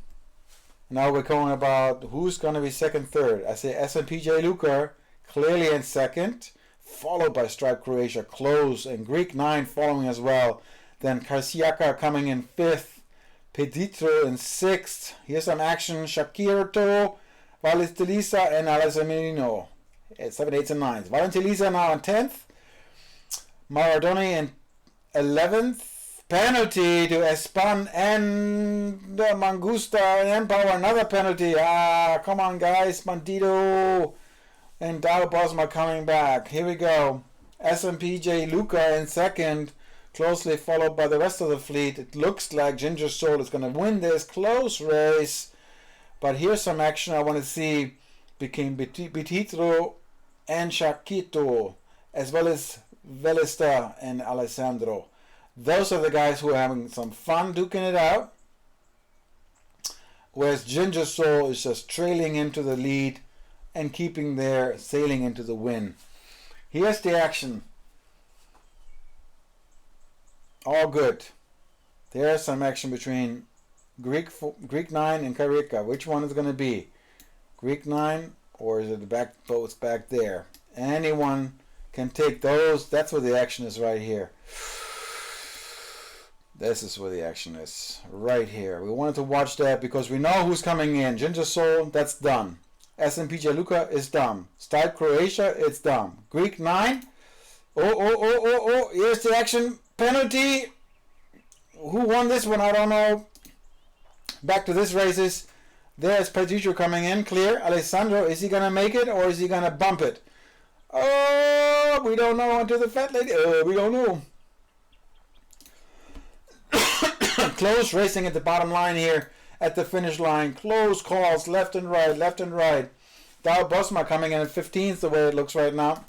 Now we're going about who's going to be second, third. I say SMPJ Luca clearly in second. Followed by Stipe Croatia close. And Greek 9 following as well. Then Karsiaka coming in fifth. Peditro in sixth. Here's some action. Shakirto, Valentilisa, and Alessamino. 7, 8, and 9. Valentilisa now in 10th. Maradoni in 11th. Penalty to Espan and Mangusta and Empower. Another penalty. Come on, guys. Bandito and Dal Bosma coming back. Here we go. SMPJ Luca in second. Closely followed by the rest of the fleet. It looks like Ginger Soul is going to win this close race. But here's some action I want to see between Bititro and Shakito, as well as Velista and Alessandro. Those are the guys who are having some fun duking it out. Whereas Ginger Soul is just trailing into the lead and keeping their sailing into the wind. Here's the action. All good. There's some action between Greek 9 and Karika. Which one is going to be? Greek 9 or is it the back boats back there? Anyone can take those. That's where the action is right here. This is where the action is. Right here. We wanted to watch that because we know who's coming in. Ginger Soul, that's done. SMPJ Luca is done. Stipe Croatia, it's done. Greek 9. Oh. Here's the action. Penalty. Who won this one? I don't know. Back to this races. There's Peditro coming in. Clear. Alessandro, is he going to make it or is he going to bump it? Oh, we don't know until the fat lady. We don't know. Close racing at the bottom line here at the finish line. Close calls left and right. Dal Bosma coming in at 15th the way it looks right now.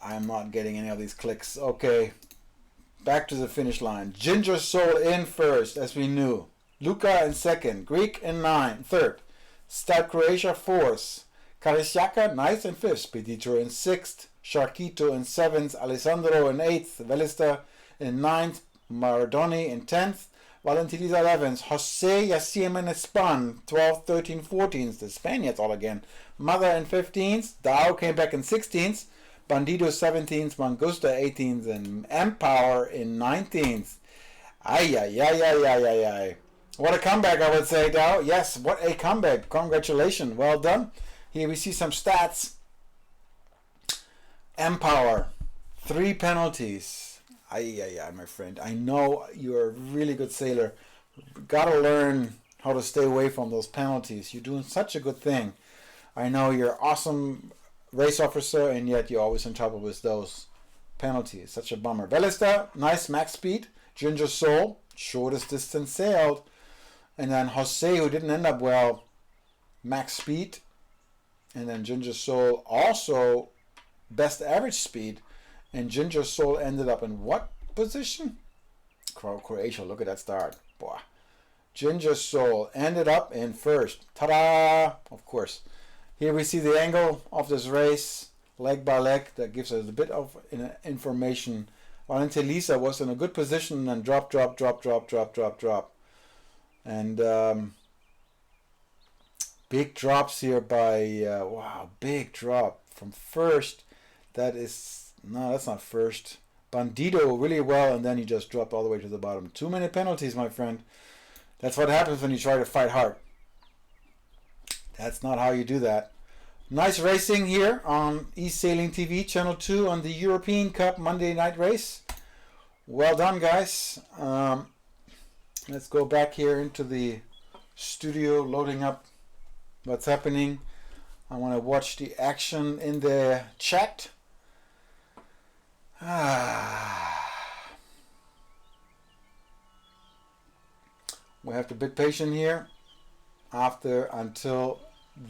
I'm not getting any of these clicks. Okay. Back to the finish line. Ginger Soul in first, as we knew. Luca in second. Greek in third. Stipe Croatia fourth. Karisiaka, ninth and fifth. Peditro in sixth. Sharkito in seventh. Alessandro in eighth. Velista in ninth. Maradoni in 10th. Valentin Lisa 11s. Jose Yacim and Espan 12, 13, 14s. The Spaniards all again. Mother in 15s. Dow came back in 16s. Bandido 17s. Mangusta 18s. And Empower in 19s. Ay, ay, ay, ay, ay, ay, ay. What a comeback, I would say, Dow. Yes, what a comeback. Congratulations. Well done. Here we see some stats. Empower. 3 penalties. Ay, ay, ay, my friend. I know you're a really good sailor. Gotta learn how to stay away from those penalties. You're doing such a good thing. I know you're an awesome race officer, and yet you're always in trouble with those penalties. Such a bummer. Ballista, nice max speed. Ginger Soul, shortest distance sailed. And then Jose, who didn't end up well, max speed. And then Ginger Soul also best average speed. And Ginger Soul ended up in what position? Croatia, look at that start. Boy. Ginger Soul ended up in first. Ta-da! Of course. Here we see the angle of this race, leg by leg. That gives us a bit of information. Valentin Lisa was in a good position and then drop. And big drops here by, wow, big drop from first. That is, no, that's not first. Bandido really well, and then he just dropped all the way to the bottom. Too many penalties, my friend. That's what happens when you try to fight hard. That's not how you do that. Nice racing here on eSailing TV, Channel 2 on the European Cup Monday night race. Well done, guys. Let's go back here into the studio, loading up what's happening. I want to watch the action in the chat. We have to be patient here until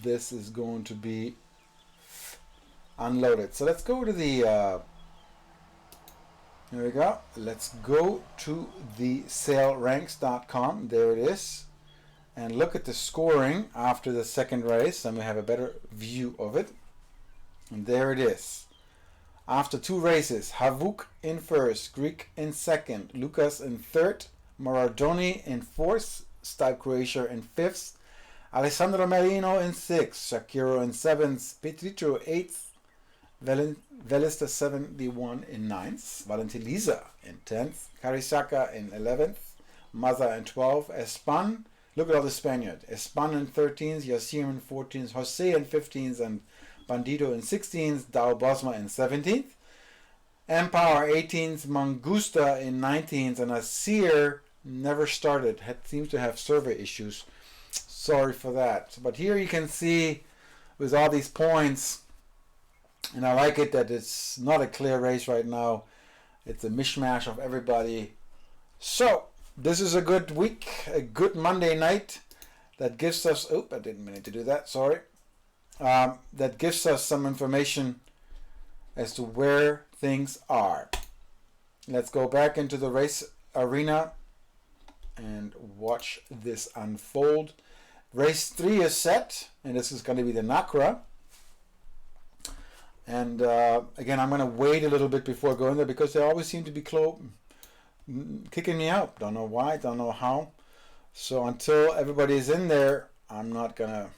this is going to be unloaded. So let's go to the here we go. Let's go to the sailranks.com. There it is. And look at the scoring after the second race, and we have a better view of it. And there it is. After 2 races, Havuk in first, Greek in second, Lucas in third, Maradoni in fourth, Stipe Croatia in fifth, Alessandro Marino in sixth, Shakiro in seventh, Petrito eighth, Velista 71 in ninth, Valentin Lisa in 10th, Karisaka in 11th, Maza in 12th, Espan, look at all the Spaniard, Espan in 13th, Yacim in 14th, Jose in 15th, and Bandido in 16th, Dao Bosma in 17th, Empower 18th, Mangusta in 19th, and Asir never started, seems to have server issues. Sorry for that. But here you can see with all these points, and I like it that it's not a clear race right now. It's a mishmash of everybody. So this is a good week, a good Monday night that gives us, I didn't mean to do that, sorry. That gives us some information as to where things are. Let's go back into the race arena and watch this unfold. Race 3 is set, and this is going to be the Nakra. And again, I'm going to wait a little bit before going there because they always seem to be kicking me out. Don't know why, don't know how. So until everybody is in there, I'm not going to.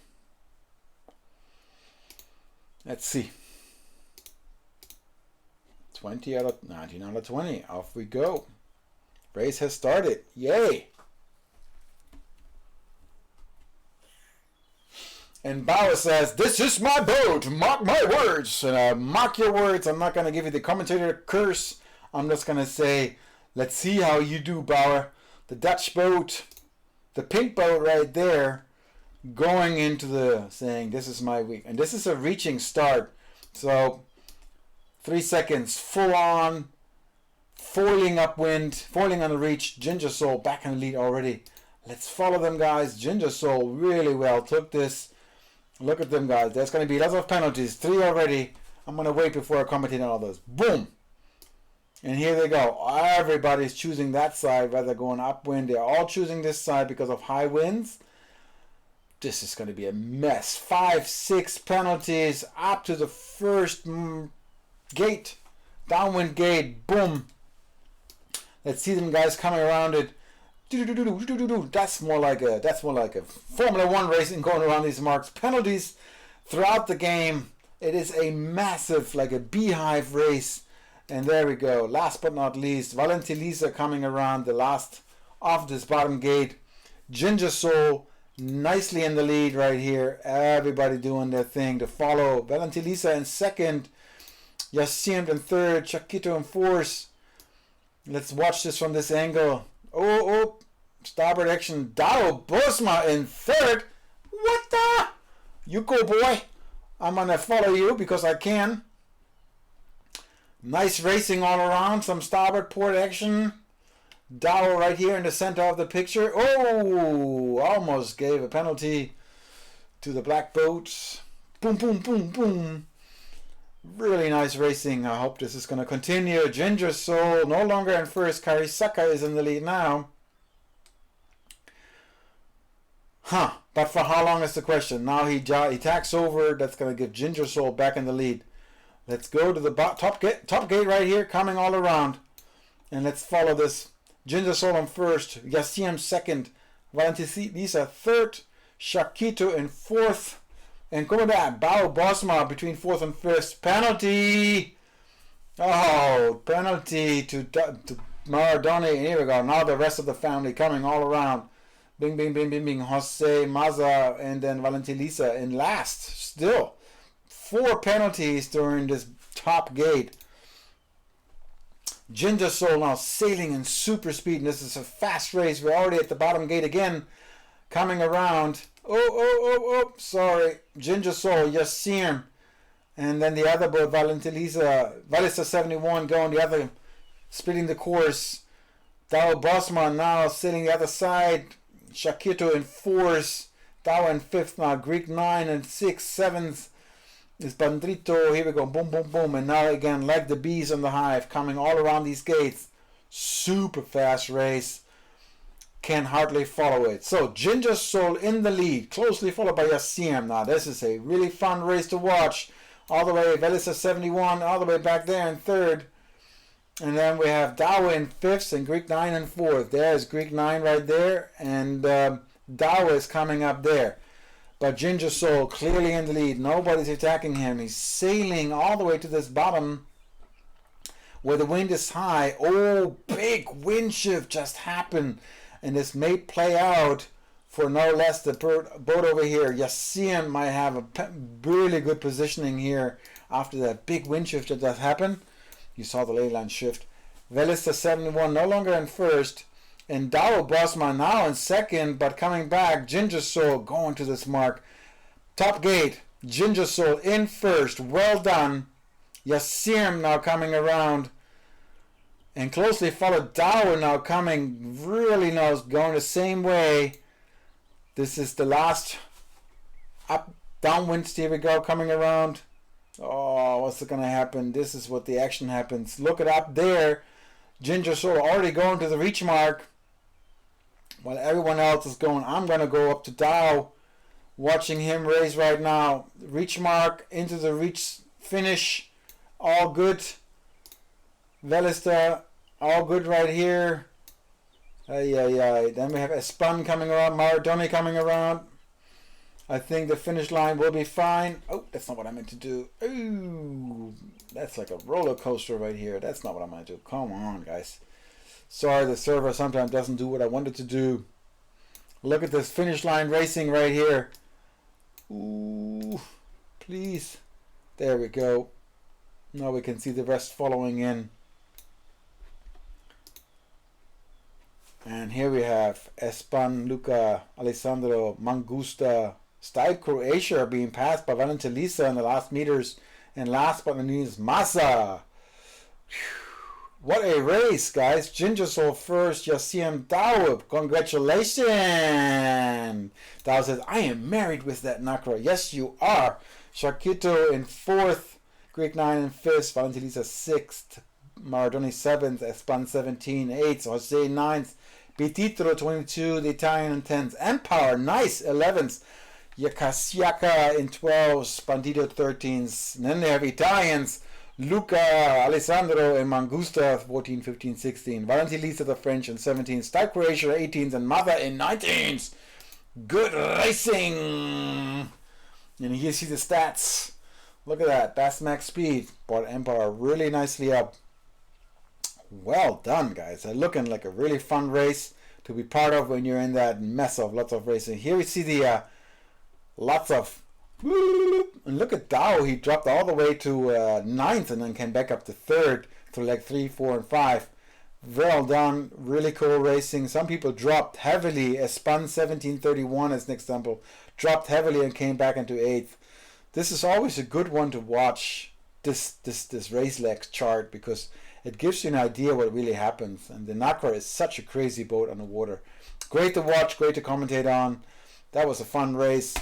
Let's see. 19 out of 20. Off we go. Race has started. Yay! And Bauer says, "This is my boat. Mark my words." And mark your words. I'm not going to give you the commentator curse. I'm just going to say, let's see how you do, Bauer. The Dutch boat, the pink boat right there, going into the saying, "This is my week." And this is a reaching start. So 3 seconds, full on, foiling upwind, foiling on the reach. Ginger Soul back in the lead already. Let's follow them, guys. Ginger Soul really well took this. Look at them, guys. There's going to be lots of penalties. 3 already. I'm going to wait before I commentate on all those. Boom. And here they go. Everybody's choosing that side rather than going upwind. They're all choosing this side because of high winds. This is going to be a mess. 5, 6 penalties up to the first gate. Downwind gate. Boom. Let's see them guys coming around it. That's more like a Formula One racing going around these marks. Penalties throughout the game. It is a massive, like a beehive race. And there we go. Last but not least, Valentin coming around the last of this bottom gate. Ginger Soul nicely in the lead right here. Everybody doing their thing to follow. Valentin in second. Yassim in third. Chiquito in fourth. Let's watch this from this angle. Oh, starboard action. Dao Bosma in third. What the? You go, boy. I'm going to follow you because I can. Nice racing all around. Some starboard port action. Dao right here in the center of the picture. Oh, almost gave a penalty to the black boats. Boom, boom, boom, boom. Really nice racing. I hope this is going to continue. Ginger Soul no longer in first. Karisaka is in the lead now. But for how long is the question? Now he tacks over. That's going to give Ginger Soul back in the lead. Let's go to the top gate right here, coming all around. And let's follow this. Ginger Soul in first. Yassim second. Valentin third. Shakito in fourth. And coming back, Bao Bosma between fourth and fifth. Penalty! Oh, penalty to Maradoni. And here we go. Now the rest of the family coming all around. Bing, bing, bing, bing, bing. Jose, Maza, and then Valentin in last. Still, 4 penalties during this top gate. Ginger Soul now sailing in super speed. And this is a fast race. We're already at the bottom gate again. Coming around. Oh, sorry. Ginger Soul, Yassim. And then the other boat, Valentin Valisa 71 going the other, splitting the course. Dao Bosman now sitting the other side. Shakito in fourth. Dao in fifth now. Greek 9 and 6. 7th is Bandrito. Here we go. Boom, boom, boom. And now again, like the bees on the hive, coming all around these gates. Super fast race. Can hardly follow it. So Ginger Soul in the lead, closely followed by Yassim. Now this is a really fun race to watch. All the way, Velisa 71, all the way back there in third. And then we have Dao in fifth and Greek 9 in fourth. There's Greek 9 right there. And Dao is coming up there. But Ginger Soul clearly in the lead. Nobody's attacking him. He's sailing all the way to this bottom where the wind is high. Oh, big wind shift just happened. And this may play out for no less the boat over here. Yassim might have a really good positioning here after that big wind shift that just happened. You saw the ley line shift. Velista 71 no longer in first. And Dao Bosma now in second, but coming back. Ginger Soul going to this mark. Top gate. Ginger Soul in first. Well done. Yassim now coming around. And closely followed Dao now coming, really knows, going the same way. This is the last downwind. Here we go, coming around. Oh, what's going to happen? This is what the action happens. Look it up there. Ginger Soul already going to the reach mark. While everyone else is going, I'm going to go up to Dao. Watching him race right now. Reach mark into the reach finish. All good. Velista, all good right here. Then we have Espan coming around, Maradoni coming around. I think the finish line will be fine. Oh, that's not what I meant to do. Ooh, that's like a roller coaster right here. That's not what I meant to do. Come on, guys. Sorry, the server sometimes doesn't do what I wanted to do. Look at this finish line racing right here. Ooh, please. There we go. Now we can see the rest following in. And here we have Espan, Luca, Alessandro, Mangusta, Style Croatia being passed by Valentin in the last meters. And last but not least, Massa. What a race, guys. Ginger Soul first, Yassim Dao. Congratulations. Dao says, I am married with that Nakra. Yes, you are. Shakito in fourth, Greek 9 in fifth, Valentin 6th, Maradoni 7th, Espan 17, 8th, Jose 9th, Bititro 22, the Italian in 10th, Empire, nice, 11th, Yakasiaka in 12th, Bandito 13th, and then they have Italians, Luca, Alessandro, and Mangusta 14, 15, 16. Valentin Lisa, the French, in 17th. Style Croatia 18th, and Mother in 19th. Good racing. And here you see the stats. Look at that. Best max speed. Brought Empire really nicely up. Well done, guys. They're looking like a really fun race to be part of when you're in that mess of lots of racing. Here we see the lots of... And look at Dow. He dropped all the way to 9th and then came back up to 3rd through like 3, 4, and 5. Well done. Really cool racing. Some people dropped heavily. Spun 1731 as an example. Dropped heavily and came back into 8th. This is always a good one to watch, this race legs chart, because it gives you an idea what really happens. And the Nakra is such a crazy boat on the water. Great to watch, great to commentate on. That was a fun race.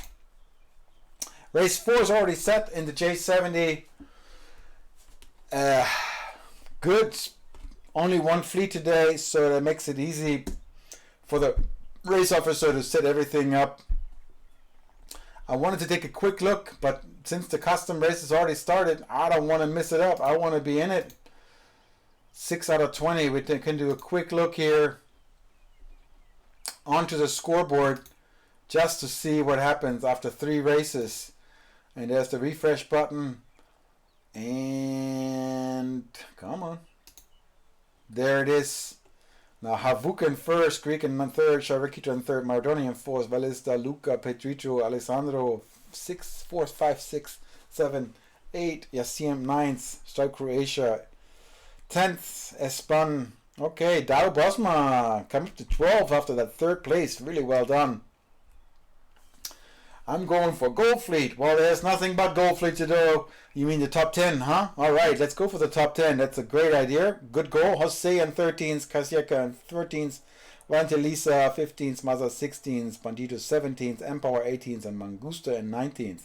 Race 4 is already set in the J70. Good. Only one fleet today, so that makes it easy for the race officer to set everything up. I wanted to take a quick look, but since the custom race has already started, I don't want to miss it up. I want to be in it. 6 out of 20. We can do a quick look here onto the scoreboard just to see what happens after 3 races. And there's the refresh button. And come on. There it is. Now Havuk in first, Greek in third, Sharikita in third, Maradoni in fourth, Valista, Luca, Petricio, Alessandro 6, 4, 5, 6, 7, 8, Yassim 9th, Style Croatia 10th, Espan. Okay, Dow Bosma comes to 12 after that 3rd place. Really well done. I'm going for Gold Fleet. Well, there's nothing but Gold Fleet to do. You mean the top 10, huh? All right, let's go for the top 10. That's a great idea. Good goal. Jose in 13th, Kasiaka in 13th, Vantelisa 15th, Maza 16th, Bandito 17th, Empower 18th, and Mangusta in 19th.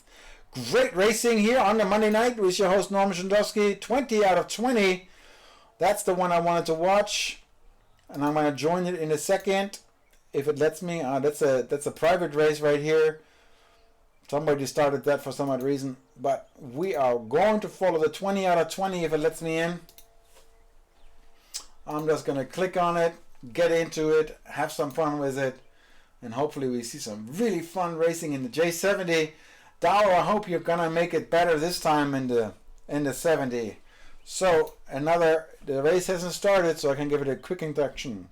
Great racing here on the Monday night with your host Norman Shindowski. 20 out of 20. That's the one I wanted to watch, and I'm going to join it in a second if it lets me. That's a private race right here. Somebody started that for some odd reason, but we are going to follow the 20 out of 20 if it lets me in. I'm just going to click on it, get into it, have some fun with it, and hopefully we see some really fun racing in the J70. Dow, I hope you're going to make it better this time in the 70. So the race hasn't started, so I can give it a quick introduction.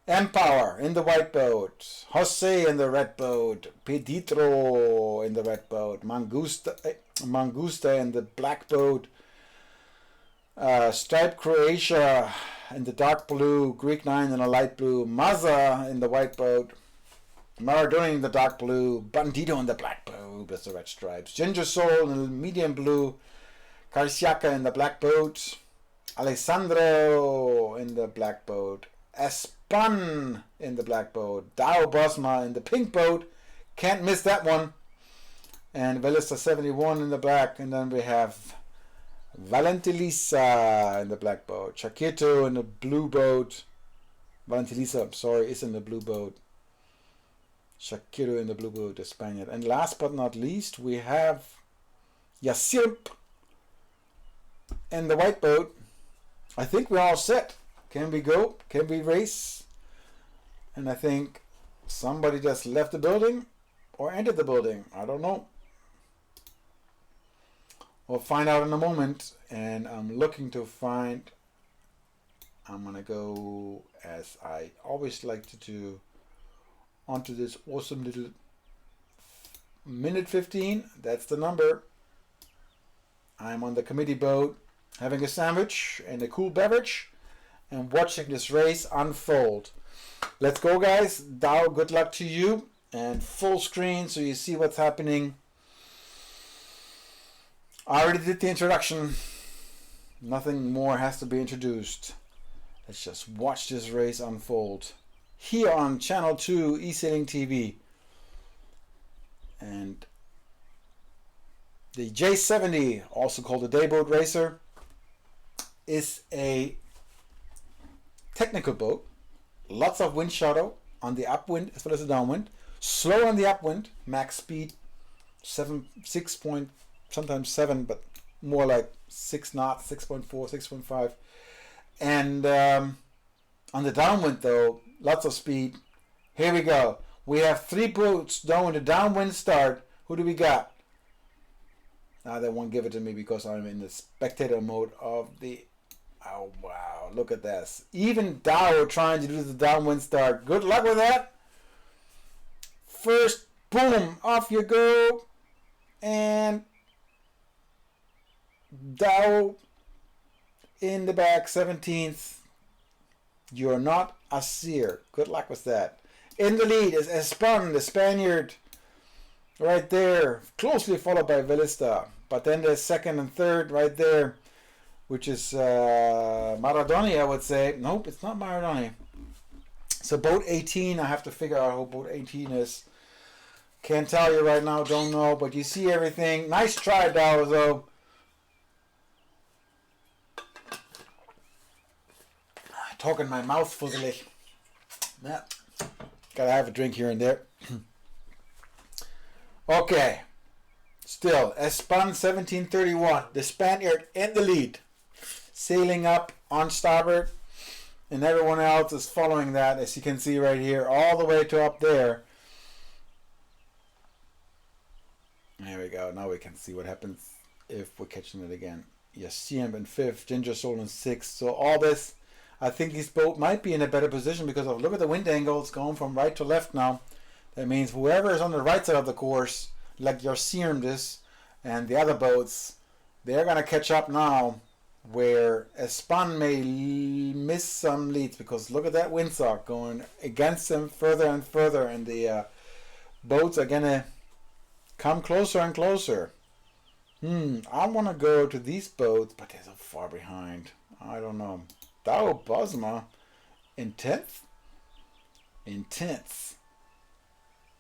Empower in the white boat, Jose in the red boat, Peditro in the red boat, Mangusta in the black boat, Stripe Croatia in the dark blue, Greek 9 in the light blue, Maza in the white boat, Maradoni in the dark blue, Bandito in the black boat, that's the red stripes, Ginger Soul in the medium blue, Karsiaka in the black boat, Alessandro in the black boat, Espan in the black boat, Dow Bosma in the pink boat, can't miss that one, and Velista 71 in the black, and then we have Valentilisa in the black boat, Chaquito in the blue boat, Valentilisa, I'm sorry, is in the blue boat, Chaquito in the blue boat, the Spaniard, and last but not least we have Yasirp in the white boat. I think we're all set. Can we go? Can we race? And I think somebody just left the building or entered the building. I don't know. We'll find out in a moment. And I'm looking to find... I'm going to go, as I always like to do, onto this awesome little minute 15. That's the number. I'm on the committee boat, having a sandwich and a cool beverage, and watching this race unfold. Let's go, guys. Dow, good luck to you. And full screen so you see what's happening. I already did the introduction. Nothing more has to be introduced. Let's just watch this race unfold here on Channel 2 eSailing TV. And the J70, also called the Dayboat Racer, is a technical boat. Lots of wind shadow on the upwind as well as the downwind. Slow on the upwind, max speed 6 point, sometimes 7, but more like 6 knots, 6.4, 6.5. And on the downwind, though, lots of speed. Here we go. We have 3 boats doing the downwind start. Who do we got? They won't give it to me because I'm in the spectator mode of the... Oh, wow. Look at this. Even Dow trying to do the downwind start. Good luck with that. First, boom, off you go. And Dow in the back, 17th. You're not a seer. Good luck with that. In the lead is Espon, the Spaniard, right there, closely followed by Velista. But then there's second and third right there, which is Maradoni, I would say. Nope, it's not Maradoni. So boat 18, I have to figure out who boat 18 is. Can't tell you right now, don't know, but you see everything. Nice try, Dow, though. Talking my mouth fuzzily. Yeah. Gotta have a drink here and there. Okay. Still, Espan 1731. The Spaniard in the lead. Sailing up on starboard. And everyone else is following that, as you can see right here, all the way to up there. There we go. Now we can see what happens if we're catching it again. Yassiem in 5th, Ginger Soul in 6th. So all this, I think this boat might be in a better position because of, look at the wind angles going from right to left now. That means whoever is on the right side of the course, like Yassiem is, and the other boats, they're going to catch up now, where Espan may miss some leads because look at that windsock going against them further and further, and the boats are going to come closer and closer. I want to go to these boats, but they're so far behind. I don't know. Dao Bosma in 10th? In 10th.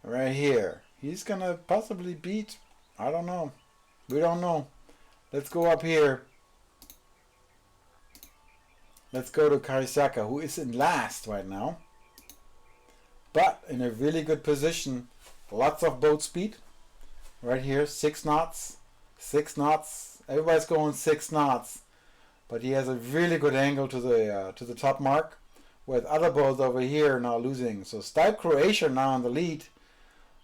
Right here. He's going to possibly beat, I don't know. We don't know. Let's go up here. Let's go to Karisaka, who is in last right now. But in a really good position. Lots of boat speed. Right here, 6 knots. 6 knots. Everybody's going 6 knots. But he has a really good angle to the top mark, with other boats over here now losing. So Stipe Croatia now in the lead,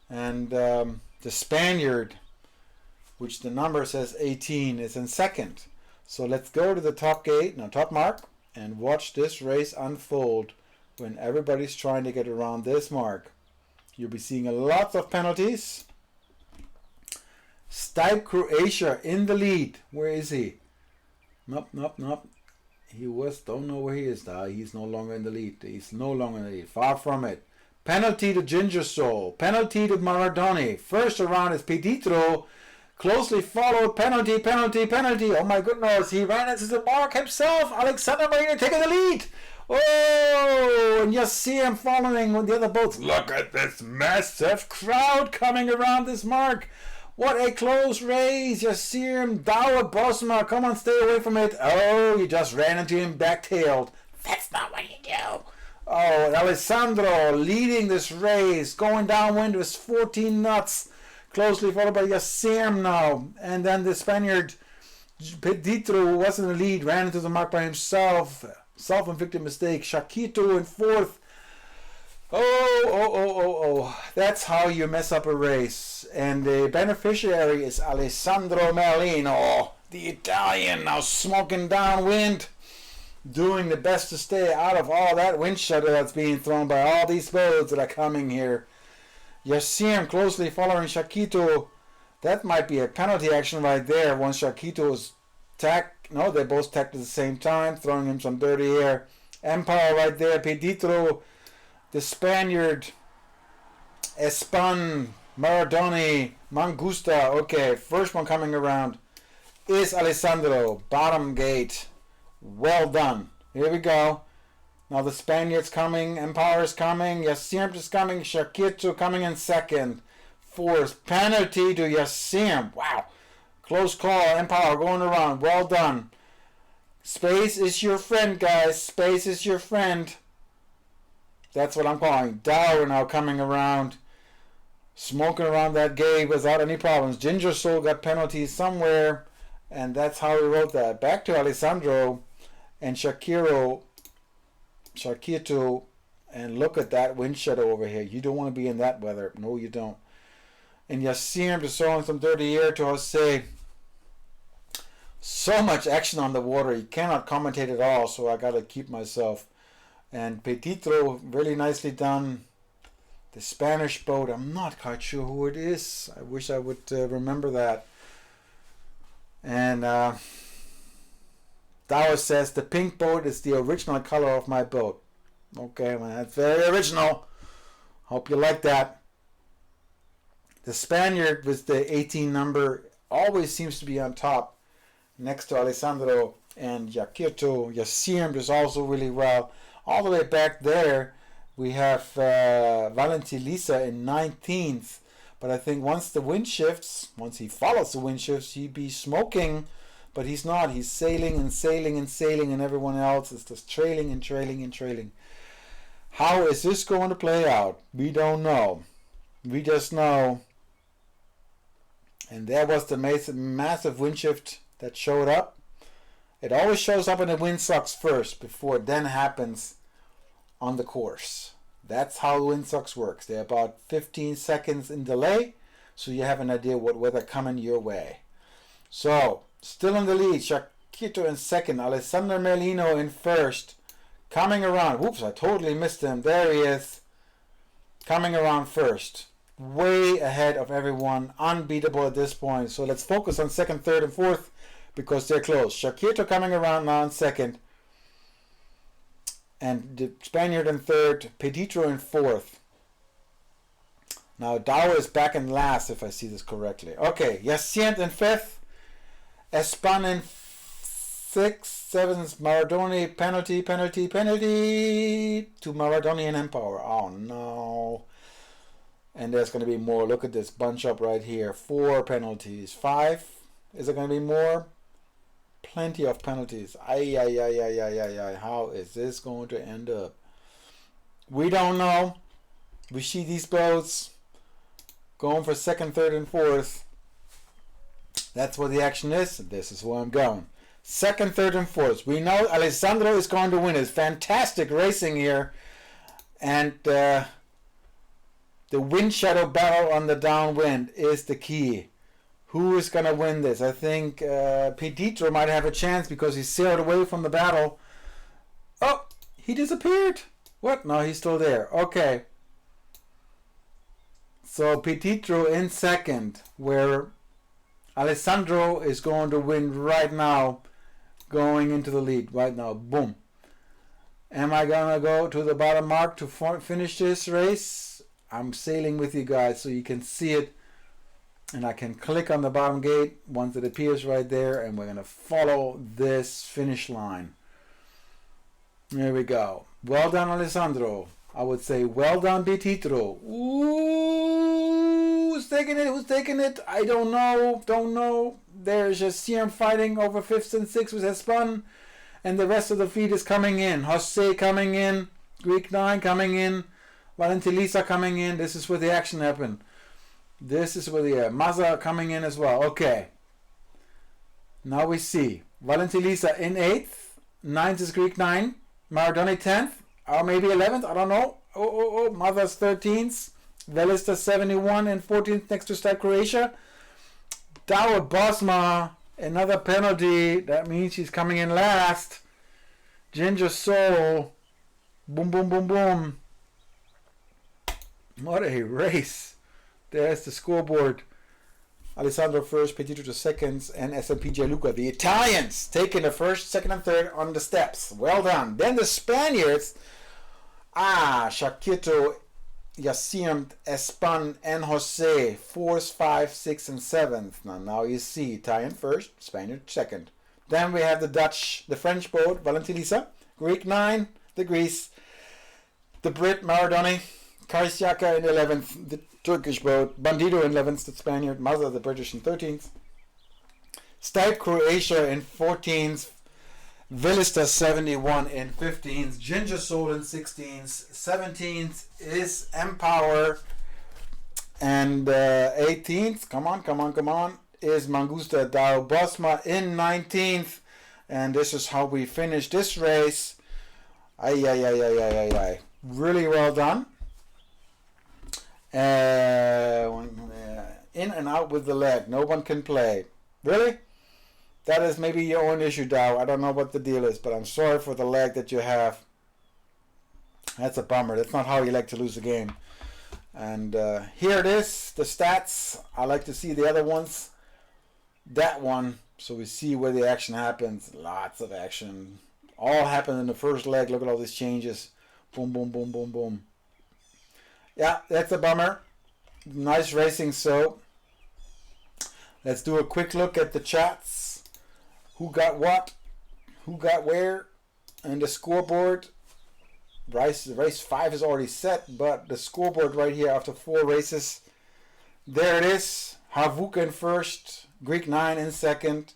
and the Spaniard, which the number says 18, is in second. So let's go to the top gate, now top mark, and watch this race unfold when everybody's trying to get around this mark. You'll be seeing a lot of penalties. Stipe Croatia in the lead. Where is he? Nope. He was, don't know where he is now. He's no longer in the lead. He's no longer in the lead. Far from it. Penalty to Ginger Soul. Penalty to Maradoni. First around is Peditro. Closely followed. Penalty. Oh my goodness. He ran into the mark himself. Alexander Marina taking the lead. Oh, and you see him following with the other boats. Look at this massive crowd coming around this mark. What a close race. Yassiem, Dawa, Bosma. Come on, stay away from it. Oh, you just ran into him backtailed. That's not what you do. Oh, and Alessandro leading this race. Going downwind with 14 knots. Closely followed by Yassiem now. And then the Spaniard, Peditro, who was in the lead, ran into the mark by himself. Self-inflicted mistake. Shakito in 4th. Oh. That's how you mess up a race. And the beneficiary is Alessandro Merlino, the Italian, now smoking downwind, doing the best to stay out of all that wind shuttle that's being thrown by all these boats that are coming here. Yassiem closely following Shakito. That might be a penalty action right there once Shakito is tacked. No, they both tacked at the same time, throwing him some dirty air. Empire right there. Peditro, the Spaniard, Espan, Maradoni, Mangusta. Okay, first one coming around is Alessandro. Bottom gate. Well done. Here we go. Now the Spaniard's coming. Empire is coming. Yassiem is coming. Shakito coming in second. 4th. Penalty to Yassiem. Wow. Close call. Empire going around. Well done. Space is your friend, guys. Space is your friend. That's what I'm calling. Dow now coming around. Smoking around that gate without any problems. Ginger Soul got penalties somewhere. And that's how he wrote that. Back to Alessandro and Shakito, and look at that wind shadow over here. You don't want to be in that weather. No, you don't. And Yassim just throwing some dirty air to Jose. So much action on the water. You cannot commentate at all, so I got to keep myself. And Petitro, really nicely done. The Spanish boat, I'm not quite sure who it is. I wish I would remember that. And Dower says, the pink boat is the original color of my boat. Okay, well, that's very original. Hope you like that. The Spaniard with the 18 number always seems to be on top next to Alessandro and Yaquito. Yassim is also really well. All the way back there, we have Valentilisa in 19th. But I think once the wind shifts, once he follows the wind shifts, he'd be smoking. But he's not. He's sailing and sailing and sailing, and everyone else is just trailing and trailing and trailing. How is this going to play out? We don't know. We just know. And there was the massive wind shift that showed up. It always shows up in the windsock first before it then happens on the course. That's how windsock works. They're about 15 seconds in delay, so you have an idea what weather coming your way. So, still in the lead, Shakito in second, Alessandro Merlino in first. Coming around, whoops, I totally missed him. There he is. Coming around first. Way ahead of everyone. Unbeatable at this point. So let's focus on second, third, and fourth because they're close. Shakito coming around now in second. And the Spaniard in third. Petitro in fourth. Now Dower is back in last if I see this correctly. Okay, Yacient in fifth. Espan in sixth. Seventh, Maradoni, penalty to Maradoni and Empower. Oh no. And there's going to be more. Look at this bunch up right here. 4 penalties. 5. Is there going to be more? Plenty of penalties. Ay. How is this going to end up? We don't know. We see these boats going for second, third, and fourth. That's what the action is. This is where I'm going. Second, third, and fourth. We know Alessandro is going to win. It's fantastic racing here. And the wind shadow battle on the downwind is the key. Who is going to win this? I think Petitro might have a chance because he sailed away from the battle. Oh, he disappeared. What? No, he's still there. Okay. So Petitro in second, where Alessandro is going to win right now. Going into the lead right now. Boom. Am I going to go to the bottom mark to finish this race? I'm sailing with you guys so you can see it. And I can click on the bottom gate once it appears right there. And we're going to follow this finish line. There we go. Well done, Alessandro. I would say well done, Petitro. Ooh, who's taking it? Who's taking it? I don't know. There's just CM fighting over 5th and 6th with Espan. And the rest of the fleet is coming in. Jose coming in. Greek 9 coming in. Valentilisa coming in. This is where the action happened. This is where the Mazza coming in as well. Okay. Now we see. Valentilisa in 8th. 9th is Greek 9. Maradoni 10th. Or maybe 11th. I don't know. Mazza's 13th. Velista 71 and 14th next to Start Croatia. Dower Bosma, another penalty. That means she's coming in last. Ginger Soul. Boom, boom, boom, boom. What a race. There's the scoreboard. Alessandro first, Petitro to seconds, and SMP Gianluca. The Italians taking the first, second, and third on the steps. Well done. Then the Spaniards. Shakito, Yacim, Espan, and Jose, 4th, 5th, 6th, and 7th. Now you see Italian first, Spaniard second. Then we have the French boat, Valentilisa, Greek 9, the Greece, the Brit, Maradoni, Karisiaka in 11th, the Turkish boat, Bandido in 11th, the Spaniard, Mazza, the British in 13th, Start Croatia in 14th, Velista 71 in 15th, Ginger Soul in 16th, 17th is Empower, and 18th, come on, is Mangusta Dao Bosma in 19th. And this is how we finish this race. Ay. Really well done. In and out with the leg. No one can play. Really? That is maybe your own issue, Dow. I don't know what the deal is, but I'm sorry for the leg that you have. That's a bummer. That's not how you like to lose a game. And here it is, the stats. I like to see the other ones. That one, so we see where the action happens. Lots of action. All happened in the first leg. Look at all these changes. Boom, boom, boom, boom, boom. Yeah, that's a bummer. Nice racing, so let's do a quick look at the chats. Who got what? Who got where? And the scoreboard. Race 5 is already set, but the scoreboard right here after 4 races. There it is. Havuk in first. Greek 9 in second.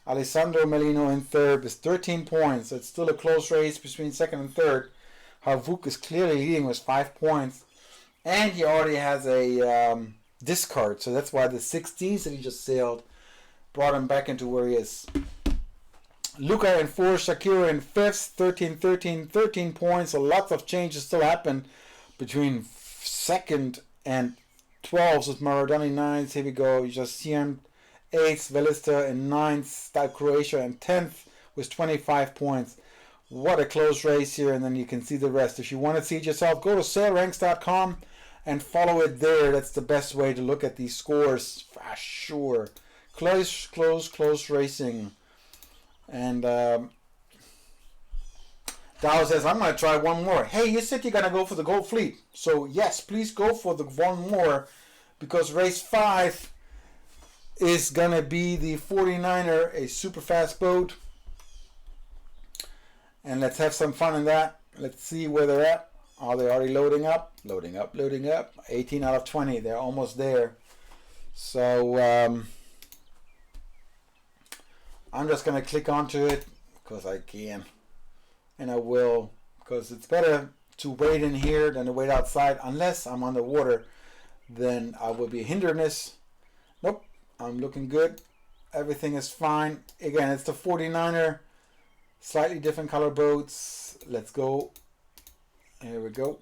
Alessandro Melino in third with 13 points. It's still a close race between second and third. Havuk is clearly leading with 5 points. And he already has a discard. So that's why the 16th that he just sailed brought him back into where he is. Luca in 4th, Shakira in 5th, 13 points. So lots of changes still happen between 2nd and 12th with Maradoni 9th. Here we go. You just see him. 8th, Velista in 9th, Style Croatia in 10th with 25 points. What a close race here, and then you can see the rest. If you want to see it yourself, go to sailranks.com and follow it there. That's the best way to look at these scores, for sure. Close racing. And Dow says, I'm going to try one more. Hey, you said you're going to go for the Gold Fleet. So, yes, please go for the one more, because race 5 is going to be the 49er, a super fast boat. And let's have some fun in that. Let's see where they're at. Are they already loading up? Loading up. 18 out of 20. They're almost there. So I'm just going to click onto it because I can. And I will, because it's better to wait in here than to wait outside. Unless I'm underwater, then I will be a hindrance. Nope. I'm looking good. Everything is fine. Again, it's the 49er. Slightly different color boats. Let's go. Here we go.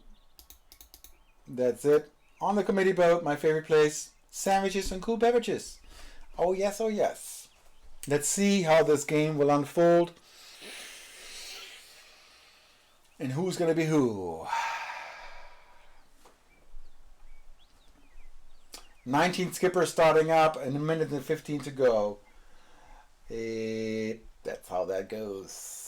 That's it. On the committee boat, my favorite place. Sandwiches and cool beverages. Oh yes, oh yes. Let's see how this game will unfold. And who's going to be who. 19 skippers starting up and a minute and 15 to go. That's how that goes.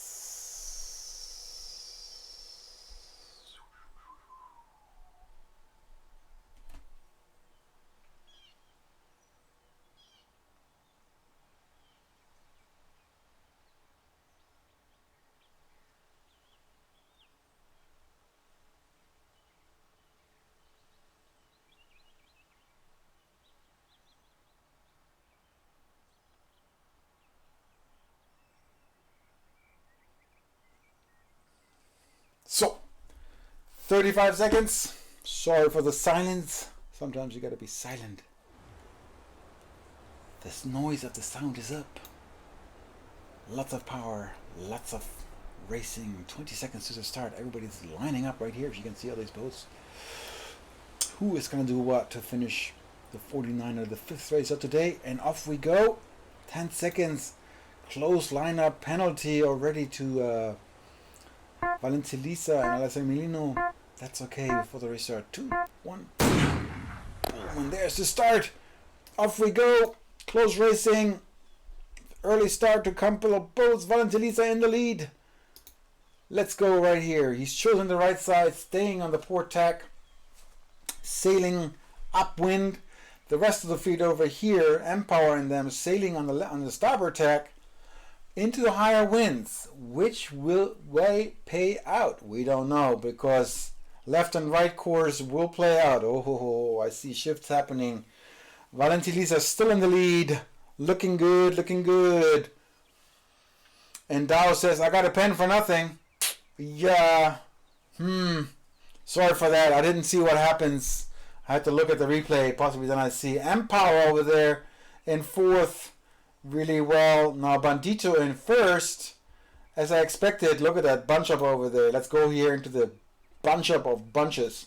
So, 35 seconds. Sorry for the silence. Sometimes you gotta be silent. The noise of the sound is up. Lots of power, lots of racing. 20 seconds to the start. Everybody's lining up right here. If you can see all these boats. Who is gonna do what to finish the 49er, the 5th race of today? And off we go. 10 seconds. Close lineup penalty already to Valentilisa and Alessandro Melino. That's okay before the restart. 2, 1. And there's the start. Off we go. Close racing. Early start to couple of boats. Valentilisa in the lead. Let's go right here. He's chosen the right side, staying on the port tack, sailing upwind. The rest of the fleet over here, empowering them, sailing on the starboard tack into the higher winds. Which will pay out? We don't know, because left and right course will play out. Oh, I see shifts happening. Valentilisa still in the lead. Looking good, looking good. And Dow says, I got a pen for nothing. Yeah. Sorry for that. I didn't see what happens. I had to look at the replay. Possibly then I see Empower over there in fourth, really well. Now Bandito in first, as I expected. Look at that bunch up over there. Let's go here into the bunch up of bunches.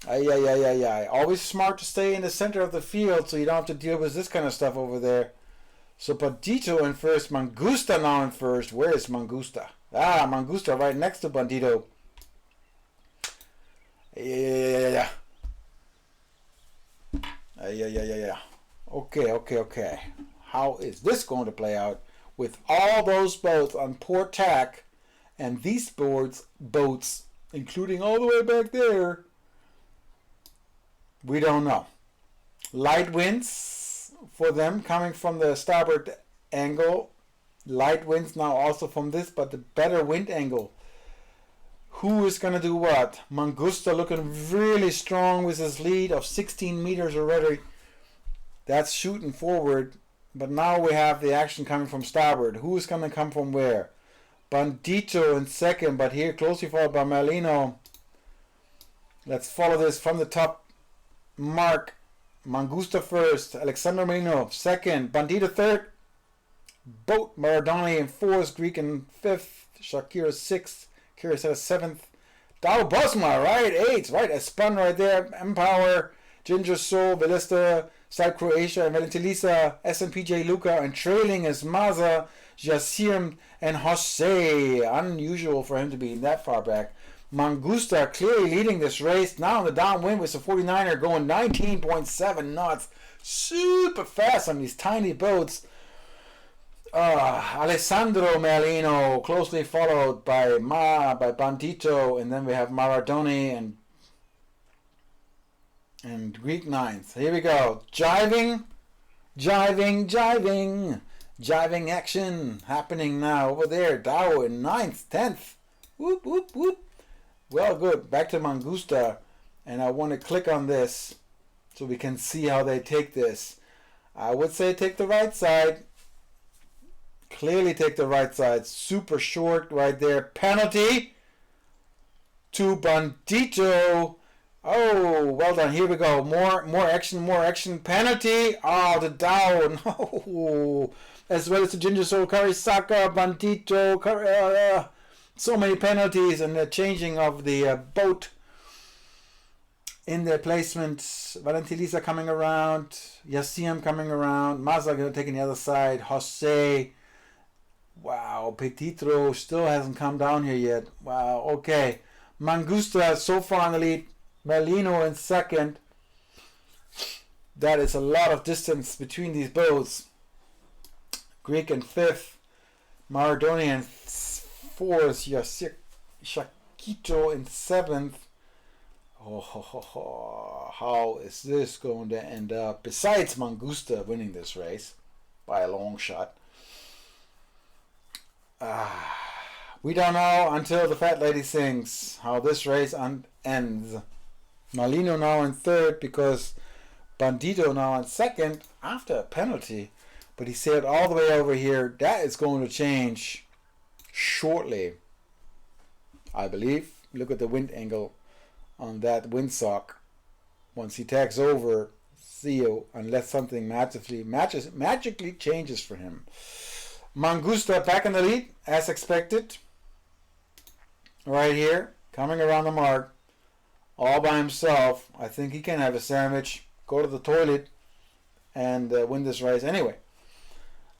Ay. Always smart to stay in the center of the field so you don't have to deal with this kind of stuff over there. So Bandito in first, Mangusta now in first. Where is Mangusta? Ah, Mangusta right next to Bandito. Yeah. Okay. How is this going to play out with all those boats on port tack and these boats, including all the way back there? We don't know. Light winds for them coming from the starboard angle. Light winds now also from this, but the better wind angle. Who is going to do what? Mangusta looking really strong with his lead of 16 meters already. That's shooting forward. But now we have the action coming from starboard. Who is going to come from where? Bandito in second, but here closely followed by Merlino. Let's follow this from the top. Mark. Mangusta first. Alexander Merlino second. Bandito third. Boat Maradoni in fourth. Greek in fifth. Shakira sixth. Kira seventh. Dow Bosma, right? Eighth, right? A spun right there. Empower, Ginger Soul, Velista, South Croatia, and Valentilisa, SMPJ Luca, and trailing is Maza, Jasim, and Jose. Unusual for him to be that far back. Mangusta clearly leading this race. Now in the downwind with the 49er going 19.7 knots. Super fast on these tiny boats. Alessandro Merlino closely followed by Bandito, and then we have Maradoni and Greek ninth. Here we go. Jiving action happening now over there. Dow in 9th, 10th. Whoop. Well, good. Back to Mangusta, and I want to click on this so we can see how they take this. I would say take the right side. Clearly take the right side. Super short right there. Penalty to Bandito. Oh, well done. Here we go. More action. Penalty. Oh, the Dow. No. As well as the Ginger Soul, Karisaka, Bandito. So many penalties and the changing of the boat in their placement. Valentilisa coming around. Yassiem coming around. Mazda going to take the other side. Jose. Wow, Petitro still hasn't come down here yet. Wow, okay. Mangusta so far in the lead. Merlino in second. That is a lot of distance between these boats. Greek in fifth. Maradoni in fourth. Shakito in seventh. How is this going to end up? Besides Mangusta winning this race by a long shot. We don't know until the fat lady sings how this race ends. Merlino now in third because Bandito now in second after a penalty. But he sailed all the way over here. That is going to change shortly, I believe. Look at the wind angle on that windsock. Once he tacks over, see you, unless something magically changes for him. Mangusta back in the lead, as expected. Right here, coming around the mark, all by himself. I think he can have a sandwich, go to the toilet, and win this race anyway.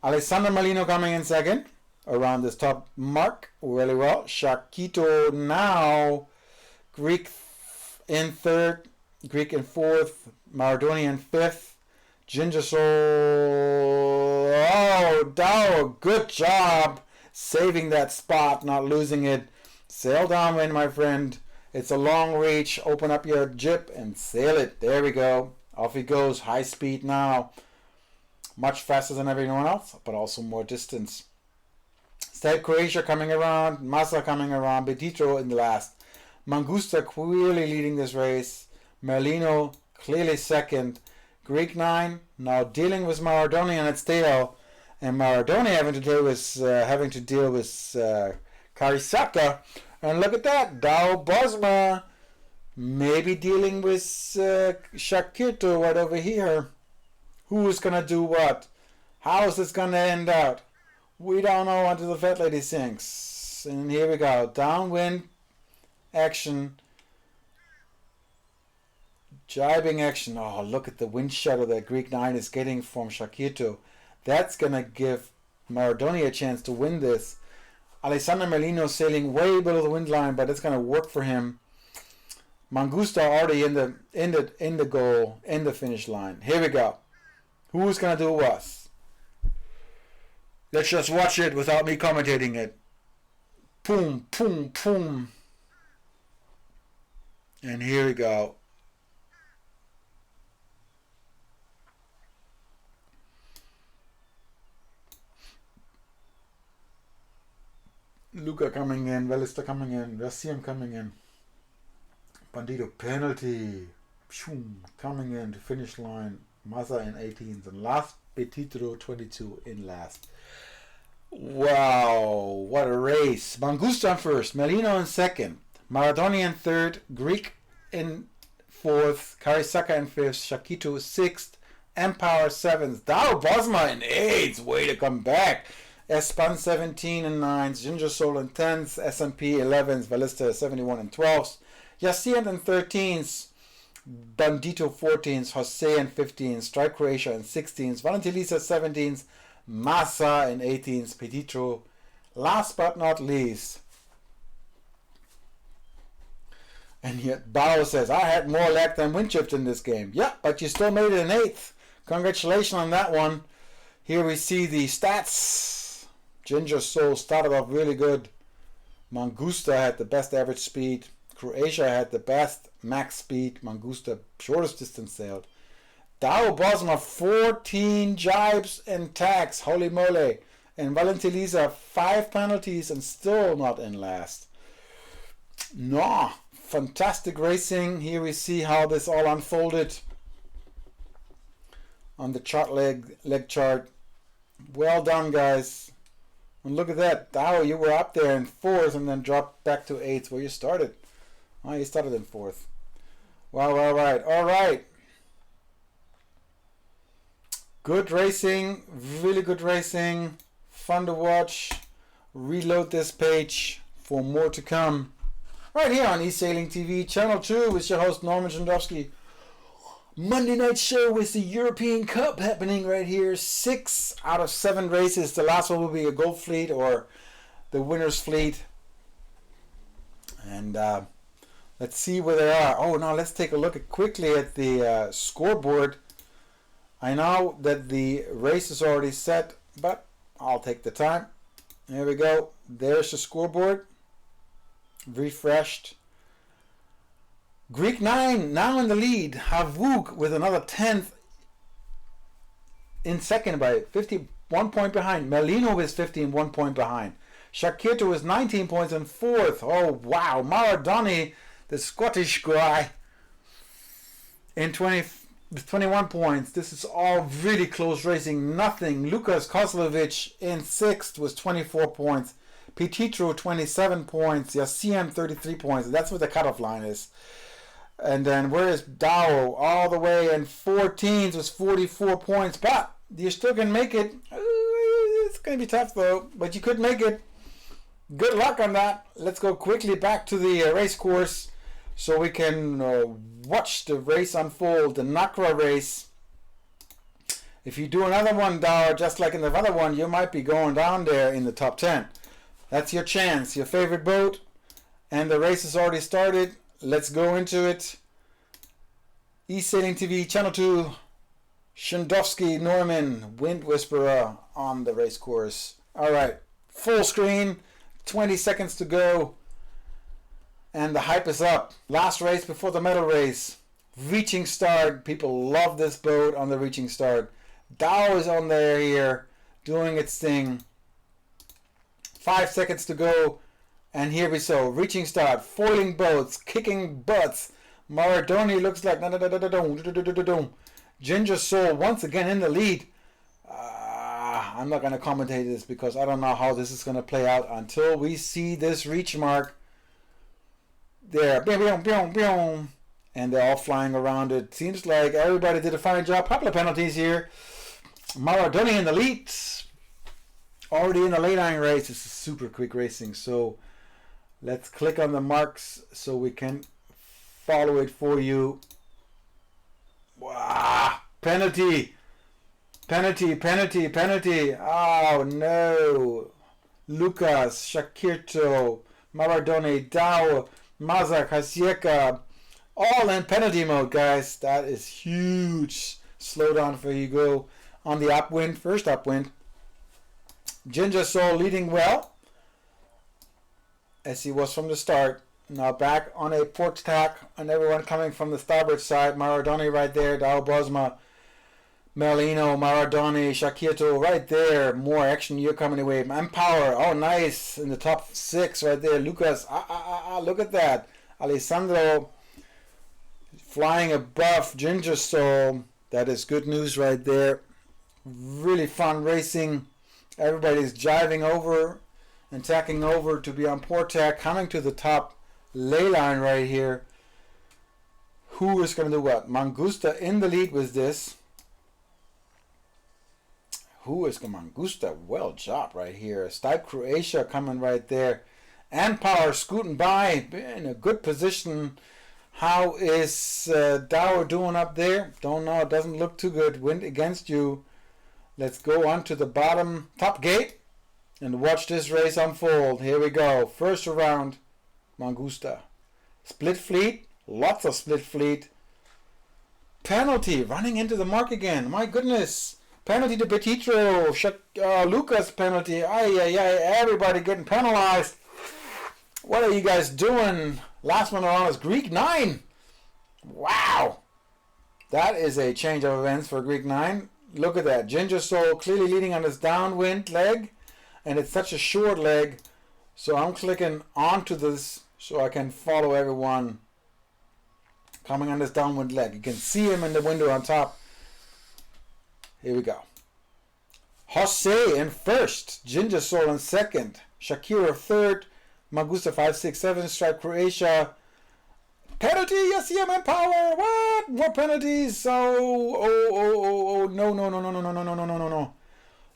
Alessandro Merlino coming in second, around this top mark, really well. Shakito now, Greek in third, Greek in fourth, Maradoni in fifth. Ginger Soul, oh, Dow, good job saving that spot, not losing it. Sail downwind, my friend. It's a long reach. Open up your jib and sail it. There we go. Off he goes. High speed now. Much faster than everyone else, but also more distance. South Croatia coming around. Massa coming around. Beditro in the last. Mangusta clearly leading this race. Merlino clearly second. Greek 9 now dealing with Maradoni on its tail, and Maradoni having to deal with Karisaka. And look at that, Dow Bosma maybe dealing with Shakito right over here. Who is going to do what? How is this going to end out? We don't know until the fat lady sinks. And here we go. Downwind action. Jibing action. Oh, look at the wind shadow that Greek 9 is getting from Shakito. That's going to give Maradoni a chance to win this. Alessandro Merlino sailing way below the wind line, but it's going to work for him. Mangusta already in the goal, in the finish line. Here we go. Who's going to do what? Let's just watch it without me commentating it. Boom, boom, boom. And here we go. Luca coming in, Velister coming in, Rasim coming in. Bandito penalty. Coming in to finish line. Massa in 18th. And last, Petitro 22 in last. Wow, what a race. Mangusta in first, Merlino in second, Maradoni in third, Greek in fourth, Karisaka in fifth, Shakito sixth, Empower seventh, Dao Bosma in eighth, way to come back. Espan 17 and 9th, Ginger Soul in 10th, SMP 11th, Valista 71 and 12th, Yacian in 13th, Bandito 14th, Jose in 15th, Strike Croatia in 16th, Valentilisa 17th, Massa in 18th, Petitro. Last but not least. And yet Bao says, I had more lag than wind shift in this game. Yeah, but you still made it in 8th. Congratulations on that one. Here we see the stats. Ginger Soul started off really good. Mangusta had the best average speed. Croatia had the best max speed. Mangusta shortest distance sailed. Dao Bosma 14 jibes and tags. Holy moly. And Valentilisa 5 penalties and still not in last. No, fantastic racing. Here we see how this all unfolded on the chart leg chart. Well done, guys. And look at that. Dao, you were up there in 4th and then dropped back to 8th where you started. Oh, you started in 4th. Wow, all right. All right. Good racing. Really good racing. Fun to watch. Reload this page for more to come. Right here on eSailing TV, Channel 2 with your host Norman Jandowski. Monday night show with the European Cup happening right here. 6 out of 7 races. The last one will be a Gold Fleet or the Winner's Fleet. And let's see where they are. Oh, now let's take a look quickly at the scoreboard. I know that the race is already set, but I'll take the time. There we go. There's the scoreboard. Refreshed. Greek 9 now in the lead. Havuk with another 10th in second by 51 point behind. Merlino is 1 point behind. Shakito is 19 points in 4th. Oh wow. Maradoni, the Scottish guy, in 21 points. This is all really close racing. Nothing. Lukas Kozlovic in 6th was 24 points. Petitro 27 points. Yacian 33 points. That's what the cutoff line is. And then where is Dao? All the way in 14th was 44 points. But you still can make it. It's going to be tough though. But you could make it. Good luck on that. Let's go quickly back to the race course so we can watch the race unfold. The Nakra race. If you do another one, Dao, just like in the other one, you might be going down there in the top 10. That's your chance. Your favorite boat. And the race has already started. Let's go into it. eSailing TV, Channel 2. Shandowski Norman, Wind Whisperer on the race course. Alright, full screen. 20 seconds to go. And the hype is up. Last race before the medal race. Reaching start. People love this boat on the reaching start. Dao is on there here doing its thing. 5 seconds to go. And here we go. Reaching start. Foiling boats. Kicking butts. Maradoni looks like... Ginger Soul once again in the lead. I'm not going to commentate this because I don't know how this is going to play out until we see this reach mark. There. and they're all flying around it. Seems like everybody did a fine job. Couple of penalties here. Maradoni in the lead. Already in the late line race. This is super quick racing. So let's click on the marks so we can follow it for you. Wow. Penalty. Penalty, penalty, penalty. Oh no. Lucas, Shakirto, Maradoni, Dow, Mazak, Hasieka, all in penalty mode, guys. That is huge. Slow down for you go on the upwind, first upwind. Ginger Soul leading well, as he was from the start. Now back on a port tack, and everyone coming from the starboard side. Maradoni right there, Dow Bosma, Merlino, Maradoni, Shakirto right there. More action here coming away. Empower, oh nice, in the top 6 right there. Lucas, look at that. Alessandro flying above Ginger Soul. That is good news right there. Really fun racing. Everybody's jiving over and tacking over to be on port tack. Coming to the top ley line right here. Who is going to do what? Mangusta in the lead with this. Who is Mangusta? Well job right here. Stipe Croatia coming right there. And Power scooting by in a good position. How is Dower doing up there? Don't know. It doesn't look too good. Wind against you. Let's go on to the bottom top gate and watch this race unfold. Here we go. First round. Mangusta. Split fleet. Lots of split fleet. Penalty. Running into the mark again. My goodness. Penalty to Petitro. Lucas penalty. Everybody getting penalized. What are you guys doing? Last one around is Greek 9. Wow. That is a change of events for Greek 9. Look at that. Ginger Soul clearly leading on his downwind leg. And it's such a short leg. So I'm clicking onto this so I can follow everyone coming on this downwind leg. You can see him in the window on top. Here we go. Jose in first. Ginger Soul in second. Shakira third. Mangusta 5, 6, 7. Stripe Croatia. Penalty. Yes, Empower. What? More penalties. No.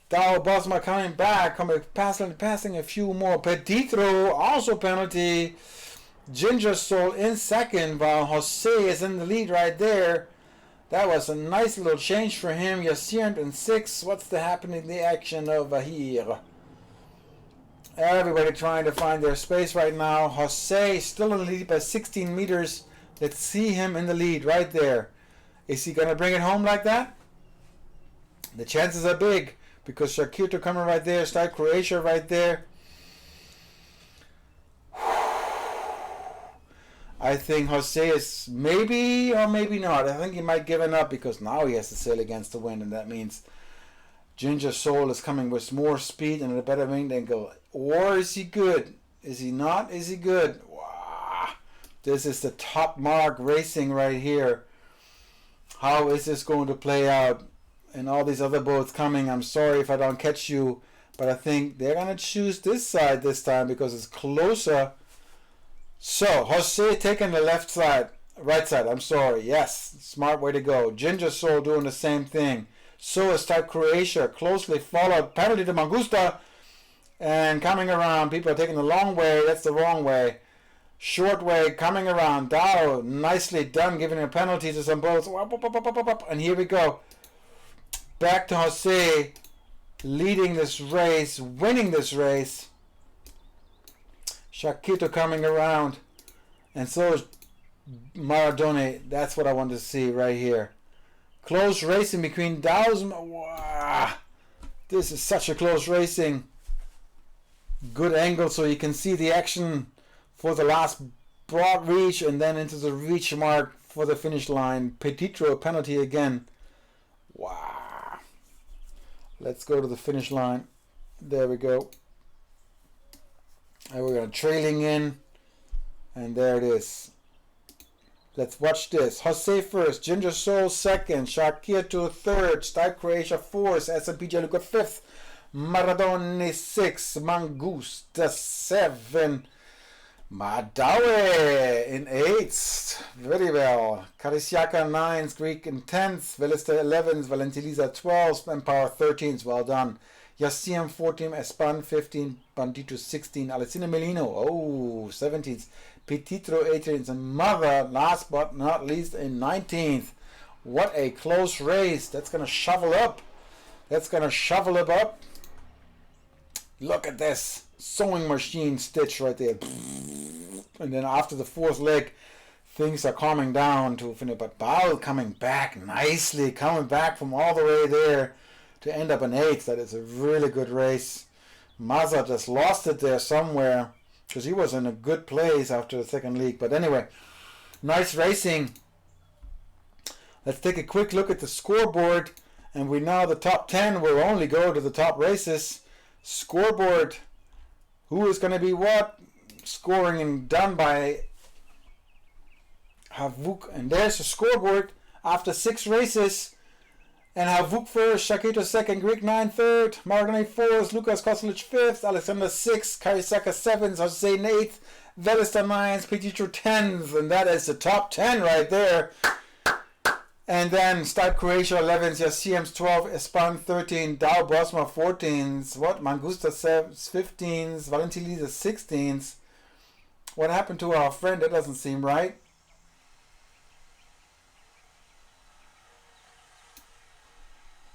Dow Bosma coming back. Passing a few more. Petitro. Also penalty. Ginger Soul in second. While Jose is in the lead right there. That was a nice little change for him. Yassir in 6. What's the happening in the action over here? Everybody trying to find their space right now. Jose still in the lead by 16 meters. Let's see him in the lead right there. Is he going to bring it home like that? The chances are big because Shakirto coming right there. Start Croatia right there. I think Jose is maybe or maybe not. I think he might give it up because now he has to sail against the wind, and that means Ginger Soul is coming with more speed and a better wind angle. Or is he good? Is he not? Is he good? Wow. This is the top mark racing right here. How is this going to play out? And all these other boats coming. I'm sorry if I don't catch you, but I think they're going to choose this side this time because it's closer. So, Jose taking the left side, right side, I'm sorry. Yes, smart way to go. Ginger Soul doing the same thing. So is Type Croatia, closely followed. Penalty to Mangusta. And coming around, people are taking the long way. That's the wrong way. Short way, coming around. Dow, nicely done, giving a penalty to some boats. And here we go. Back to Jose, leading this race, winning this race. Shakito coming around, and so is Maradoni. That's what I want to see right here. Close racing between Dows. Wow. This is such a close racing. Good angle so you can see the action for the last broad reach and then into the reach mark for the finish line. Petitro penalty again. Wow. Let's go to the finish line. There we go. And we're going to trailing in, and there it is. Let's watch this. Jose first, Ginger Soul second, Shakirto third, Stipe Croatia fourth, SMPJ Luca fifth, Maradoni 6, Mangusta 7, Madawe in 8th. Very well. Karisiaka 9th. Greek in 10th. Velista 11th. Valentilisa 12th. Empower 13th. Well done. Yassiam 14th. Espan 15th. Bandito 16th. Alessina Melino 17th. Petitro 18th. And Mother, last but not least, in 19th. What a close race. That's going to shovel up. Look at this. Sewing machine stitch right there. And then after the 4th leg, things are calming down to finish. But Baal coming back nicely, coming back from all the way there to end up in 8th. That is a really good race. Maza just lost it there somewhere because he was in a good place after the 2nd league. But anyway, nice racing. Let's take a quick look at the scoreboard. And we know the top 10 will only go to the top races. Scoreboard. Who is going to be what? Scoring and done by Havuk. And there's the scoreboard after 6 races. And Havuk first, Shakito 2nd, Greek 9 3rd, Marganate 4th, Lukas Koslic 5th, Alexander 6th, Karisaka 7th, Hossein 8th, Velista 9th, Petitro 10th. And that is the top 10 right there. And then Stipe Croatia 11th, Yassiem's 12th, Espan 13th, Dow Brosma 14th, Mangusta 15th, Valentilisa 16th. What happened to our friend? That doesn't seem right.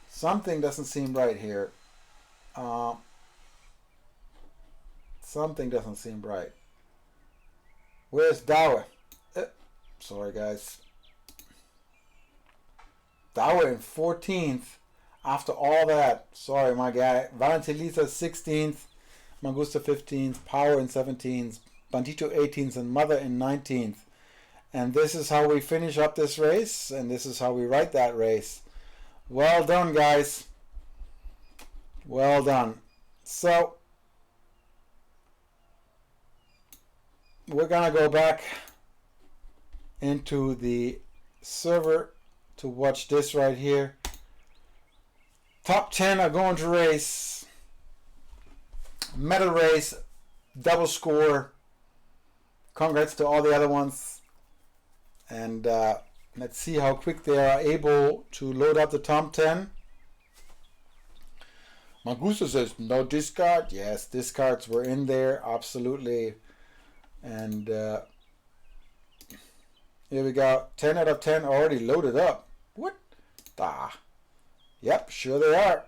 Something doesn't seem right here. Something doesn't seem right. Where's Dower? Sorry, guys. Dower in 14th after all that. Sorry, my guy. Valentilisa 16th, Mangusta 15th, Power in 17th, Bandito 18th, and Mother in 19th. And this is how we finish up this race, and this is how we write that race. Well done, guys. Well done. So, we're going to go back into the server to watch this right here. Top 10 are going to race. Medal race, double score. Congrats to all the other ones. And let's see how quick they are able to load up the top 10. Mangusta says no discard. Yes, discards were in there, absolutely. And here we go. 10 out of 10 already loaded up. What? Yep, sure they are.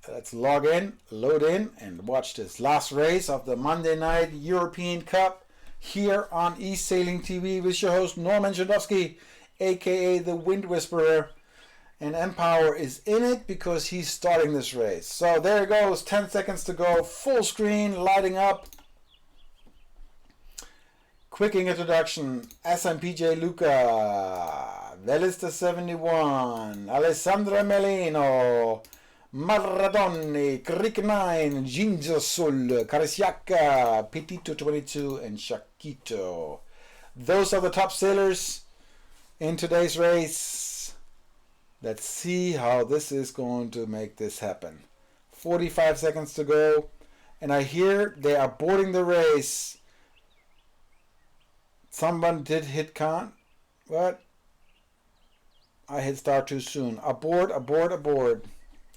Let's log in, load in, and watch this last race of the Monday Night European Cup here on eSailing TV with your host Norman Jadowski, aka the Wind Whisperer. And Empower is in it because he's starting this race. So there it goes, 10 seconds to go, full screen, lighting up. Quick introduction, SMPJ Luca, Velista 71, Alessandra Melino, Maradoni, Greek 9, Ginger Sul, Karisiaka, Petito 22, and Shakito. Those are the top sailors in today's race. Let's see how this is going to make this happen. 45 seconds to go, and I hear they are boarding the race. Someone did hit con. What? I hit start too soon. Aboard, aboard, aboard.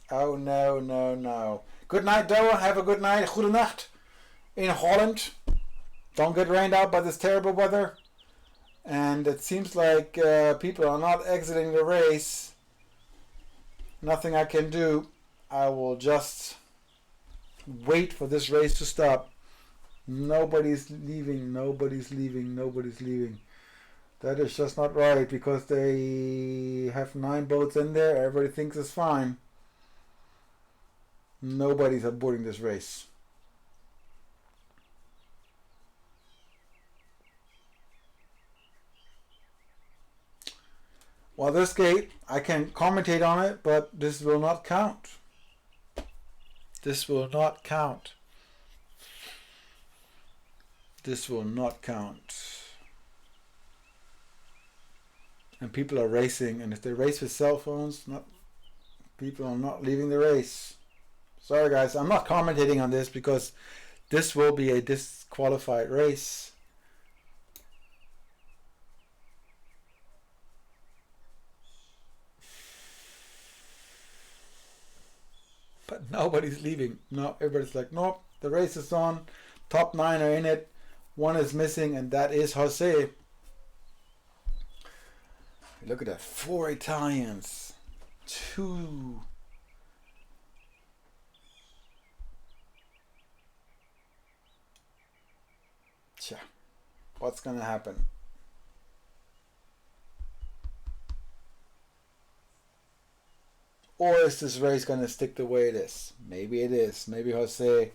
Oh, no, no, no. Good night, Doa. Have a good night. Goedenacht. In Holland. Don't get rained out by this terrible weather. And it seems like people are not exiting the race. Nothing I can do. I will just wait for this race to stop. Nobody's leaving, nobody's leaving, nobody's leaving. That is just not right because they have 9 boats in there. Everybody thinks it's fine. Nobody's boarding this race. Well, this gate, I can commentate on it, but this will not count. This will not count. This will not count. And people are racing, and if they race with cell phones, people are not leaving the race. Sorry guys, I'm not commentating on this because this will be a disqualified race. Nobody's leaving. No, everybody's like, nope, the race is on. Top 9 are in it. One is missing, and that is Jose. Look at that. 4 Italians. 2. Tja. What's going to happen? Or is this race going to stick the way it is? Maybe it is. Maybe Jose,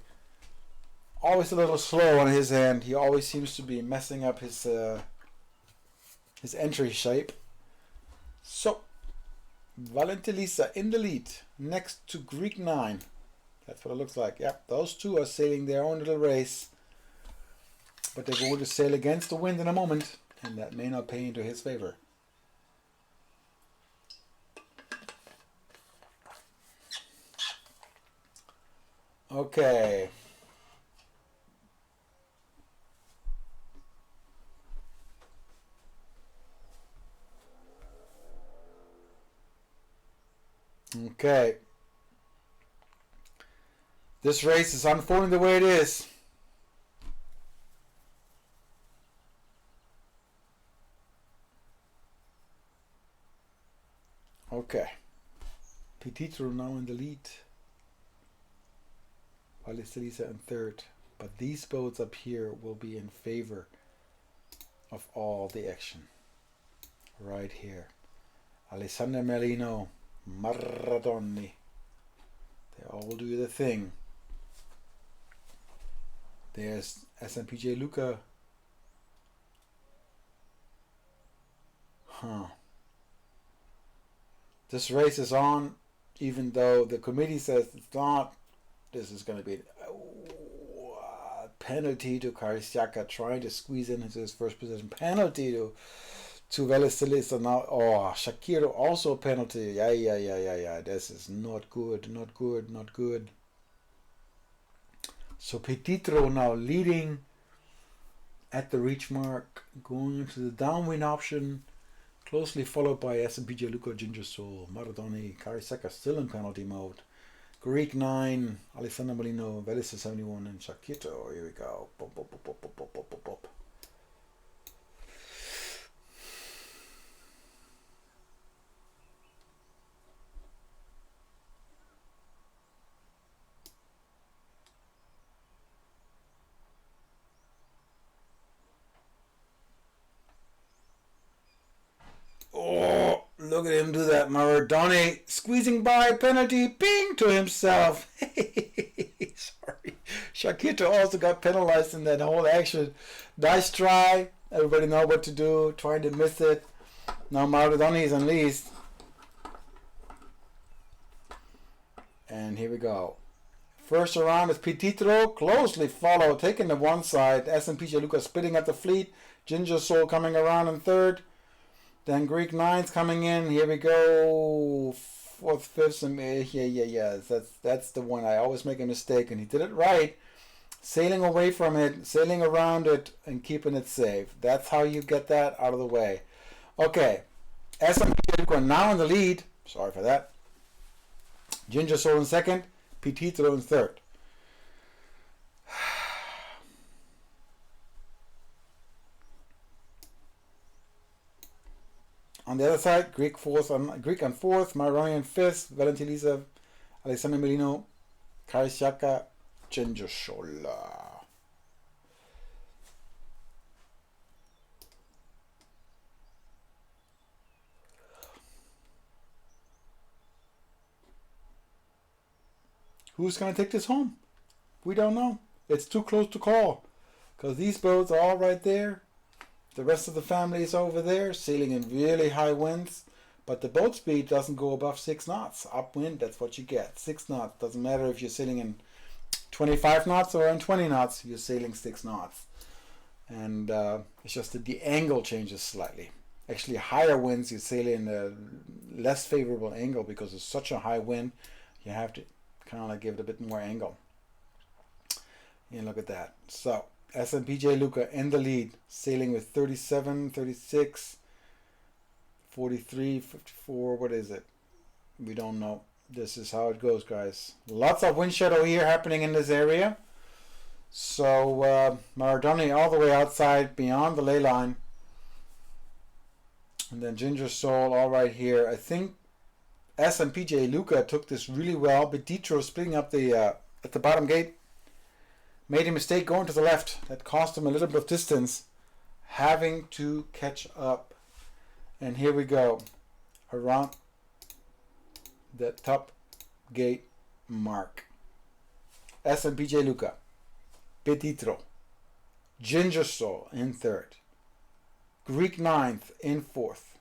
always a little slow on his end. He always seems to be messing up his entry shape. So, Valentilisa in the lead, next to Greek 9. That's what it looks like. Yep, those two are sailing their own little race. But they're going to sail against the wind in a moment, and that may not pay into his favor. Okay. Okay. This race is unfolding the way it is. Okay. Petitro now in the lead. Valentilisa in third. But these boats up here will be in favor of all the action. Right here. Alessandro Merlino, Maradoni. They all do the thing. There's SMPJ Luca. This race is on, even though the committee says it's not. This is going to be a penalty to Karisiaka trying to squeeze in into his first position. Penalty to Valentilisa now. Oh, Shakiro also a penalty. Yeah. This is not good. So Petitro now leading at the reach mark, going into the downwind option, closely followed by SMPJ Luca, Ginger Soul, Maradoni, Karisiaka still in penalty mode. Greek 9, Alessandro Molino, Velisa 71, and Shakito. Here we go. Bop. Oh, look at him do that. Maradoni squeezing by, penalty, ping to himself. Sorry. Shakito also got penalized in that whole action. Nice try. Everybody know what to do. Trying to miss it. Now Maradoni is unleashed. And here we go. First around is Petitro, closely followed, taking the one side. SMPJ Luca spitting at the fleet. Ginger Soul coming around in third. Then Greek 9's coming in. Here we go. Fourth, fifth, and yeah. That's the one. I always make a mistake, and he did it right. Sailing away from it, sailing around it, and keeping it safe. That's how you get that out of the way. Okay. SMPJ now in the lead. Sorry for that. Ginger Soul in second. Petitro in third. On the other side, Greek on fourth, Maradoni on fifth, Valentilisa, Alessandro Merlino, Karisiaka, Ginger Soul. Who's going to take this home? We don't know. It's too close to call. Because these boats are all right there. The rest of the family is over there, sailing in really high winds. But the boat speed doesn't go above 6 knots. Upwind, that's what you get. 6 knots. Doesn't matter if you're sailing in 25 knots or in 20 knots. You're sailing 6 knots. And it's just that the angle changes slightly. Actually, higher winds, you sail in a less favorable angle because it's such a high wind. You have to kind of like give it a bit more angle. And look at that. So SMPJ Luca in the lead, sailing with 37, 36, 43, 54. What is it? We don't know. this is how it goes, guys. Lots of wind shadow here happening in this area. So Maradoni all the way outside beyond the ley line. And then Ginger Soul all right here. I think S and PJ Luca took this really well. But Ditro splitting up the at the bottom gate. Made a mistake going to the left. That cost him a little bit of distance. Having to catch up. And here we go. Around the top gate mark. S and PJ Luca. Petitro. Ginger Soul in third. Greek ninth in fourth.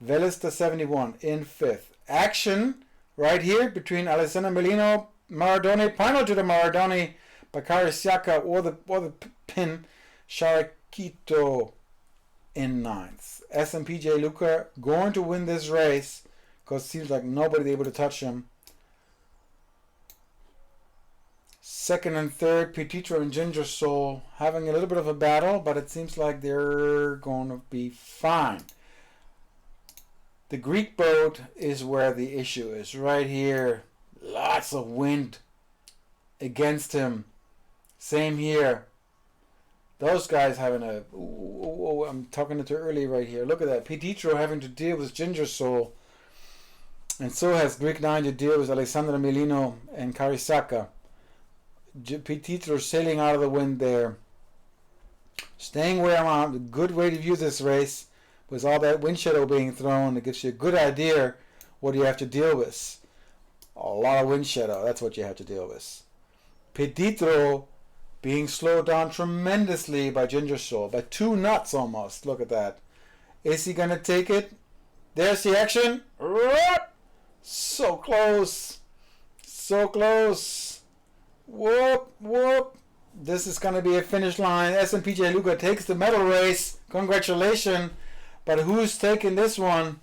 Velista 71 in fifth. Action right here between Alessandro Melino, Maradoni, final to the Maradoni, Bakary Siaka or the pin, Sharakito in ninth. S and PJ Luca going to win this race because it seems like nobody's able to touch him. Second and third, Petitro and Ginger Soul having a little bit of a battle, but it seems like they're going to be fine. The Greek boat is where the issue is. Right here, lots of wind against him. Same here. Those guys having a... I'm talking too early right here. Look at that. Petitro having to deal with Ginger Soul. And so has Greek 9 to deal with Alessandro Melino and Karisaka. Petitro sailing out of the wind there. Staying where I'm on. A good way to view this race. With all that wind shadow being thrown, it gives you a good idea what you have to deal with. A lot of wind shadow. That's what you have to deal with. Petitro being slowed down tremendously by Ginger Soul. By 2 knots almost. Look at that. Is he going to take it? There's the action. So close. So close. Whoop, whoop. This is going to be a finish line. S&PJ Luca takes the medal race. Congratulations. But who's taking this one?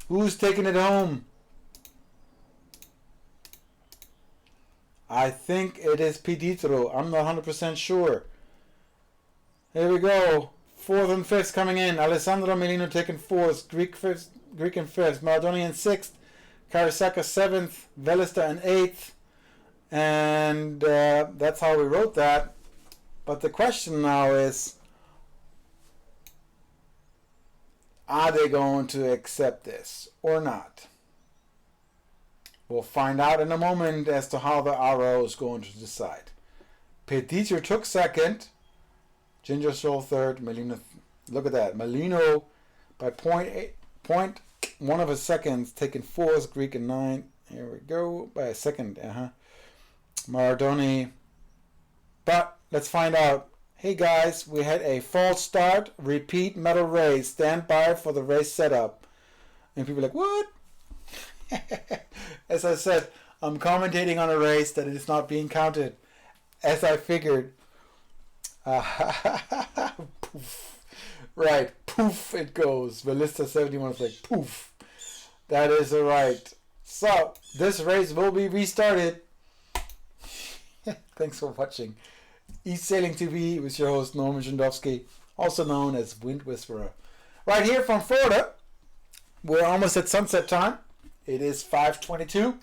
Who's taking it home? I think it is Petitro. I'm not 100% sure. Here we go. 4th and 5th coming in. Alessandro Melino taking 4th. Greek in 5th. Maradoni in 6th. Karisaka 7th. Velista in 8th. And that's how we wrote that. But the question now is, are they going to accept this or not? We'll find out in a moment as to how the RO is going to decide. Petitro took 2nd. Ginger Soul 3rd. Melino, look at that. Melino by 0.1 of a second taking 4th. Greek in 9th. Here we go. By a second. Maradoni. But let's find out. Hey guys, we had a false start, repeat medal race, stand by for the race setup. And people are like, what? As I said, I'm commentating on a race that is not being counted. As I figured. Poof. Right, poof it goes. Velista 71 is like, poof. That is right. So, this race will be restarted. Thanks for watching. eSailing TV with your host Norman Jandowski, also known as Wind Whisperer. Right here from Florida, we're almost at sunset time. It is 5:22,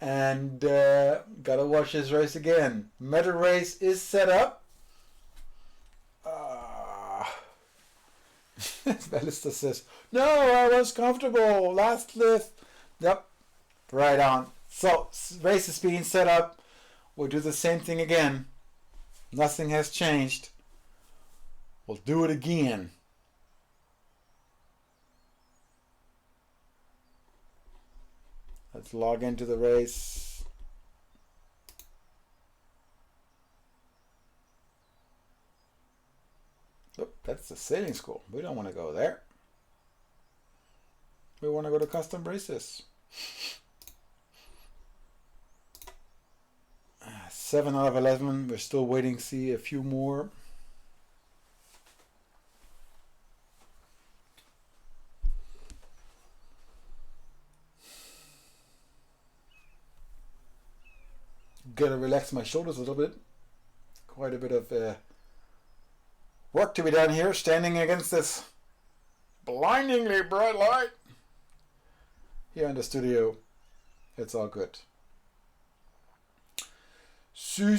and gotta watch this race again. Medal race is set up. Velista says, "No, I was comfortable last lift." Yep, right on. So race is being set up. We'll do the same thing again. Nothing has changed. We'll do it again. Let's log into the race. Look, that's the sailing school. We don't want to go there. We want to go to custom races. 7 out of 11. We're still waiting to see a few more. Gotta relax my shoulders a little bit. Quite a bit of work to be done here, standing against this blindingly bright light. here in the studio. It's all good. Su.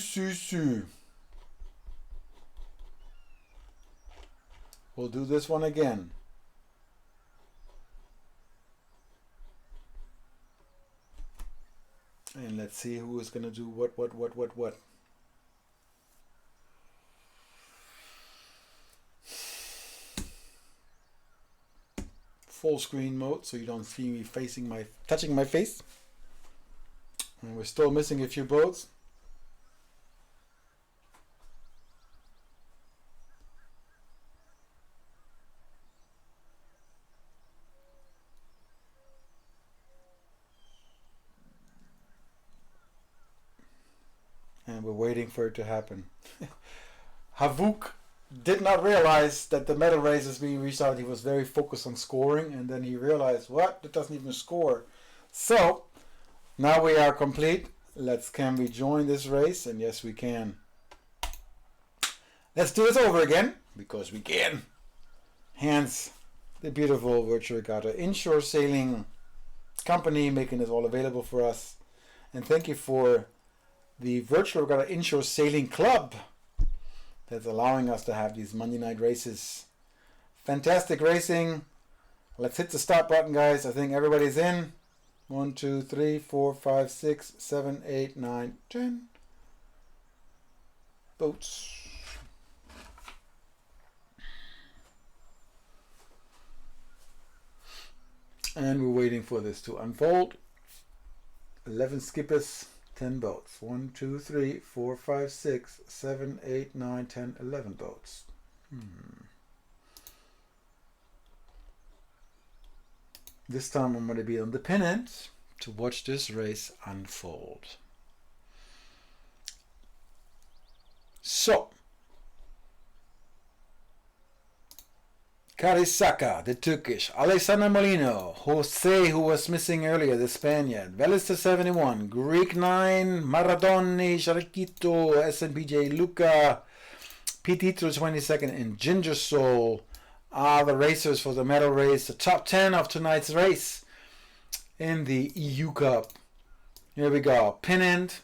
We'll do this one again. And let's see who is going to do what. Full screen mode, so you don't see me touching my face. And we're still missing a few boats. And we're waiting for it to happen. Havuk did not realize that the medal race is being restarted. He was very focused on scoring, and then he realized, what? It doesn't even score. So, now we are complete. Can we join this race? And yes, we can. Let's do this over again, because we can. Hence, the beautiful Virtual Regatta Inshore Sailing Company making this all available for us. And thank you for the Virtual Regatta Inshore Sailing Club that's allowing us to have these Monday night races. Fantastic racing. Let's hit the start button, guys. I think everybody's in. 1, 2, 3, 4, 5, 6, 7, 8, 9, 10 boats. And we're waiting for this to unfold. 11 skippers, 10 boats. 1, 2, 3, 4, 5, 6, 7, 8, 9, 10, 11 boats. This time I'm going to be on the pennant to watch this race unfold. So, Carisaka, the Turkish, Alexander Molino, Jose, who was missing earlier, the Spaniard, Velister 71, Greek 9, Maradoni, Sharquito, SNPJ, Luca, Pititro 22nd, and Ginger Soul are the racers for the medal race, the top 10 of tonight's race in the EU Cup. Here we go, pennant,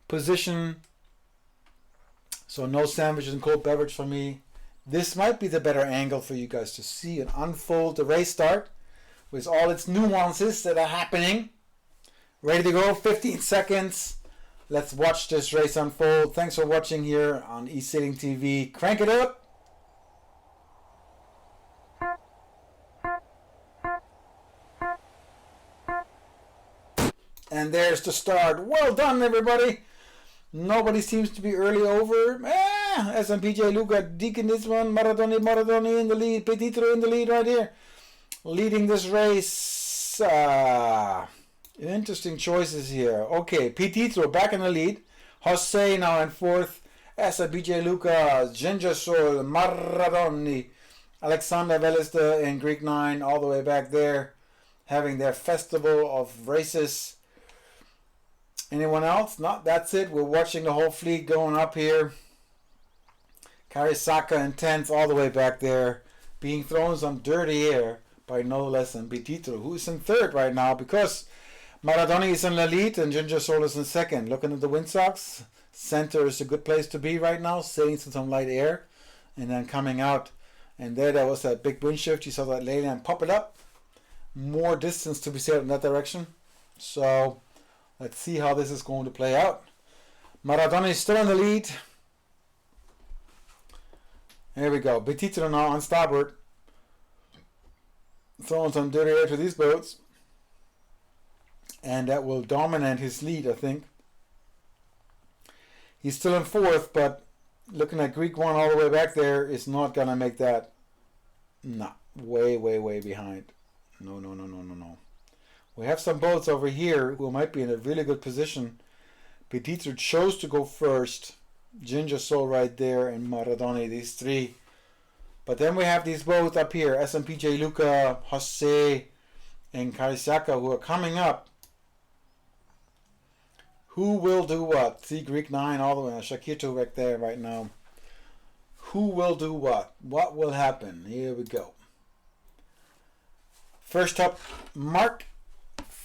position, so no sandwiches and cold beverage for me. This might be the better angle for you guys to see and unfold the race start with all its nuances that are happening. Ready to go, 15 seconds. Let's watch this race unfold. Thanks for watching here on eSailing TV. Crank it up. And there's the start. Well done, everybody. Nobody seems to be early over. SMPJ Luca Deacon this one. Maradoni in the lead. Petitro in the lead right here. Leading this race. Interesting choices here. Okay, Petitro back in the lead. Jose now in fourth. SMPJ Luca, Ginger Soul, Maradoni, Alexander Velister in Greek 9 all the way back there. Having their festival of races. Anyone else? No, that's it. We're watching the whole fleet going up here. Carisaka in 10th all the way back there. Being thrown some dirty air by no less than Petitro, who is in third right now because Maradoni is in the lead and Ginger Soul is in second. Looking at the windsocks, center is a good place to be right now, sailing through some light air and then coming out. And there was that big wind shift. You saw that ley line pop it up. More distance to be sailed in that direction. So let's see how this is going to play out. Maradoni is still in the lead. Here we go. Petitro now on starboard. Throwing some dirty air to these boats. And that will dominate his lead, I think. He's still in fourth, but looking at Greek 1 all the way back there is not going to make that. No. Way behind. No. We have some boats over here who might be in a really good position. Petitro chose to go first. Ginger Soul right there and Maradoni, these three. But then we have these boats up here. SMPJ Luca, Jose, and Carisaka who are coming up. Who will do what? See Greek 9 all the way. Shakito back there right now. Who will do what? What will happen? Here we go. First up, Mark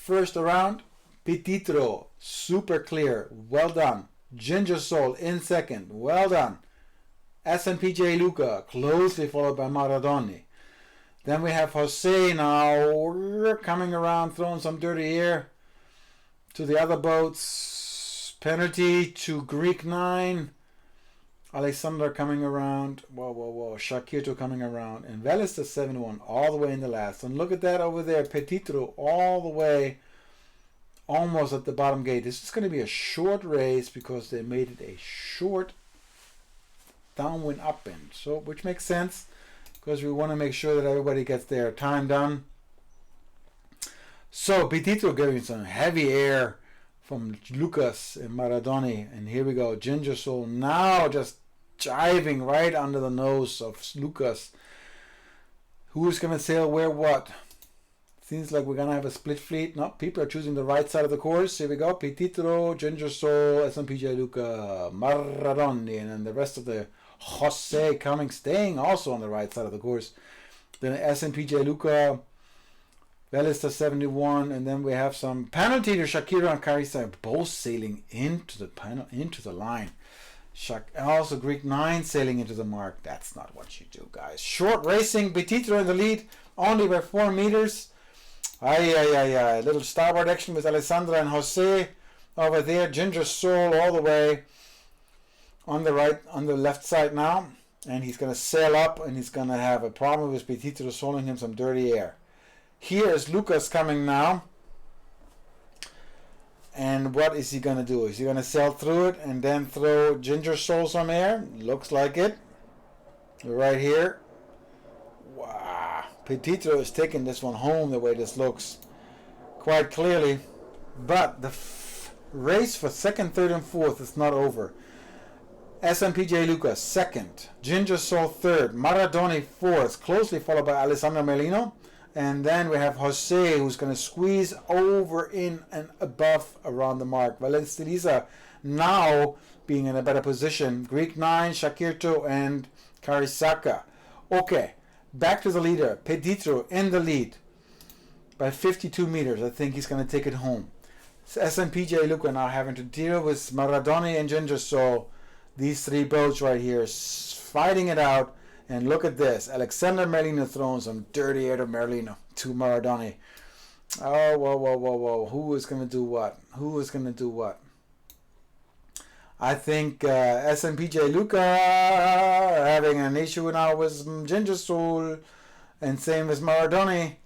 first around. Petitro, super clear, well done. Ginger Soul in second, well done. SNPJ Luca, closely followed by Maradoni. Then we have Jose now coming around, throwing some dirty air to the other boats. Penalty to Greek 9. Alexander coming around. Whoa. Shakirto coming around. And Velis the 71 all the way in the last. And look at that over there. Petitro all the way almost at the bottom gate. This is going to be a short race because they made it a short downwind upwind. So, which makes sense because we want to make sure that everybody gets their time done. So, Petitro giving some heavy air from Lucas and Maradoni. And here we go. Ginger Soul now just jiving right under the nose of Lucas. Who is going to sail where what? Seems like we're going to have a split fleet. No, people are choosing the right side of the course. Here we go. Petitro, Ginger Soul, SMPJ Luca, Maradoni, and then the rest of the Jose staying also on the right side of the course. Then SMPJ Luca, Velista 71, and then we have some penalty to Shakira and Carissa, both sailing into the line. Also Greek 9 sailing into the mark. That's not what you do, guys. Short racing, Petitro in the lead, only by 4 meters. A little starboard action with Alessandra and Jose over there. Ginger Soul all the way on the left side now. And he's going to sail up and he's going to have a problem with Petitro soling him some dirty air. Here is Lucas coming now. And what is he going to do? Is he going to sail through it and then throw Ginger Soul some air? Looks like it. Right here. Wow. Petitro is taking this one home the way this looks. Quite clearly. But the race for second, third, and fourth is not over. SMPJ Lucas second. Ginger Soul third. Maradoni fourth. Closely followed by Alessandro Melino. And then we have Jose, who's going to squeeze over in and above around the mark. Valencia now being in a better position. Greek 9, Shakirto, and Karisaka. Okay, back to the leader. Petitro in the lead by 52 meters. I think he's going to take it home. SNPJ Luca now having to deal with Maradoni and Ginger Soul. These 3 boats right here fighting it out. And look at this. Alexander Merlino throwing some dirty air to Maradoni. Oh, whoa. Who is going to do what? I think SMPJ Luca having an issue now with Ginger Soul. And same as Maradoni.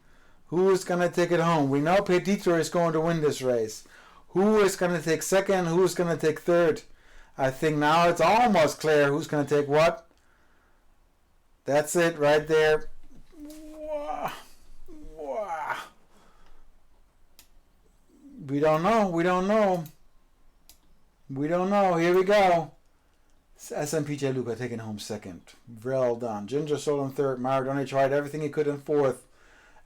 Who is going to take it home? We know Petitro is going to win this race. Who is going to take second? Who is going to take third? I think now it's almost clear who's going to take what. That's it right there. Wow. We don't know. Here we go. SMPJ Luca taking home second. Well done. Ginger Soul in third. Maradoni tried everything he could in fourth.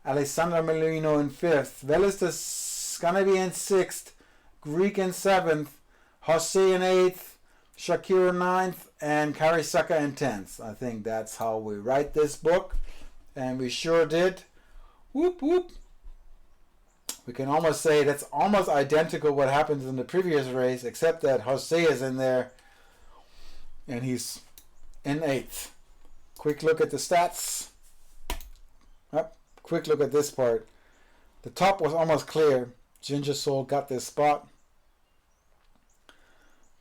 Alessandro Melino in fifth. Velistas gonna be in sixth. Greek in seventh. Jose in eighth. Shakira 9th and Karisaka in 10th. I think that's how we write this book. And we sure did. Whoop, whoop. We can almost say that's almost identical what happens in the previous race, except that Jose is in there and he's in 8th. Quick look at the stats. Quick look at this part. The top was almost clear. Ginger Soul got this spot.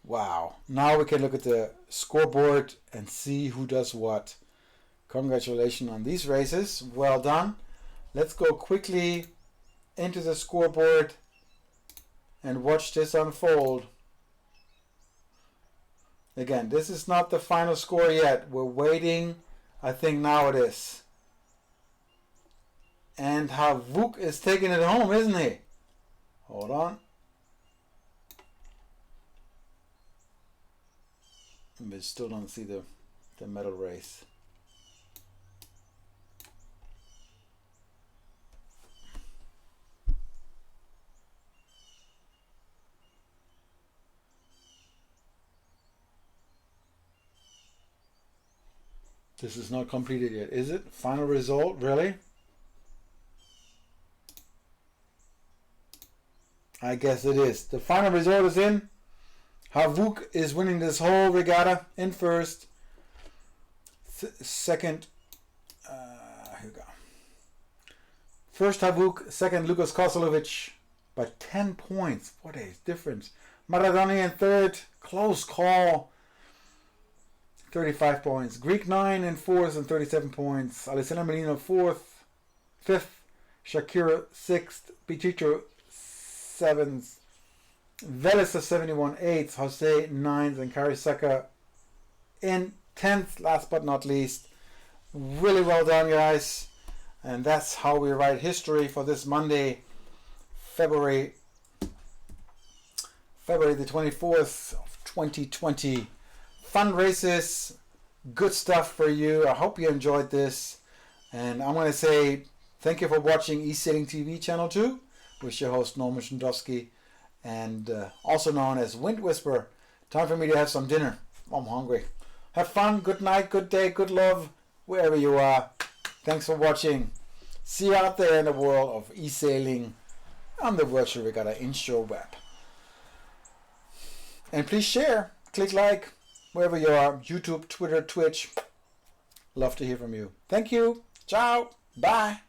Wow. Now we can look at the scoreboard and see who does what. Congratulations on these races. Well done. Let's go quickly into the scoreboard and watch this unfold. Again, this is not the final score yet. We're waiting. I think now it is. And Havuk is taking it home, isn't he? Hold on. We still don't see the medal race. This is not completed yet, is it? Final result, really? I guess it is. The final result is in. Havuk is winning this whole regatta in first. Second, here we go. First Havuk, second Lukas Kosolovic by 10 points. What a difference. Maradoni in third, close call. 35 points. Greek 9 in fourth and 37 points. Alessandro Melino fifth. Shakira 6th. Pichicho 7th. Velesa 71 8th. Jose 9th. And Karisaka in 10th. Last but not least. Really well done, guys. And that's how we write history for this Monday, February the 24th of 2020. Fun races, good stuff for you. I hope you enjoyed this. And I'm going to say thank you for watching eSailing TV Channel 2 with your host Norman Shindowski, and also known as Wind Whisperer. Time for me to have some dinner. I'm hungry. Have fun, good night, good day, good love, wherever you are. Thanks for watching. See you out there in the world of eSailing on the Virtual Regatta Inshore web. And please share, click like, wherever you are, YouTube, Twitter, Twitch. Love to hear from you. Thank you. Ciao. Bye.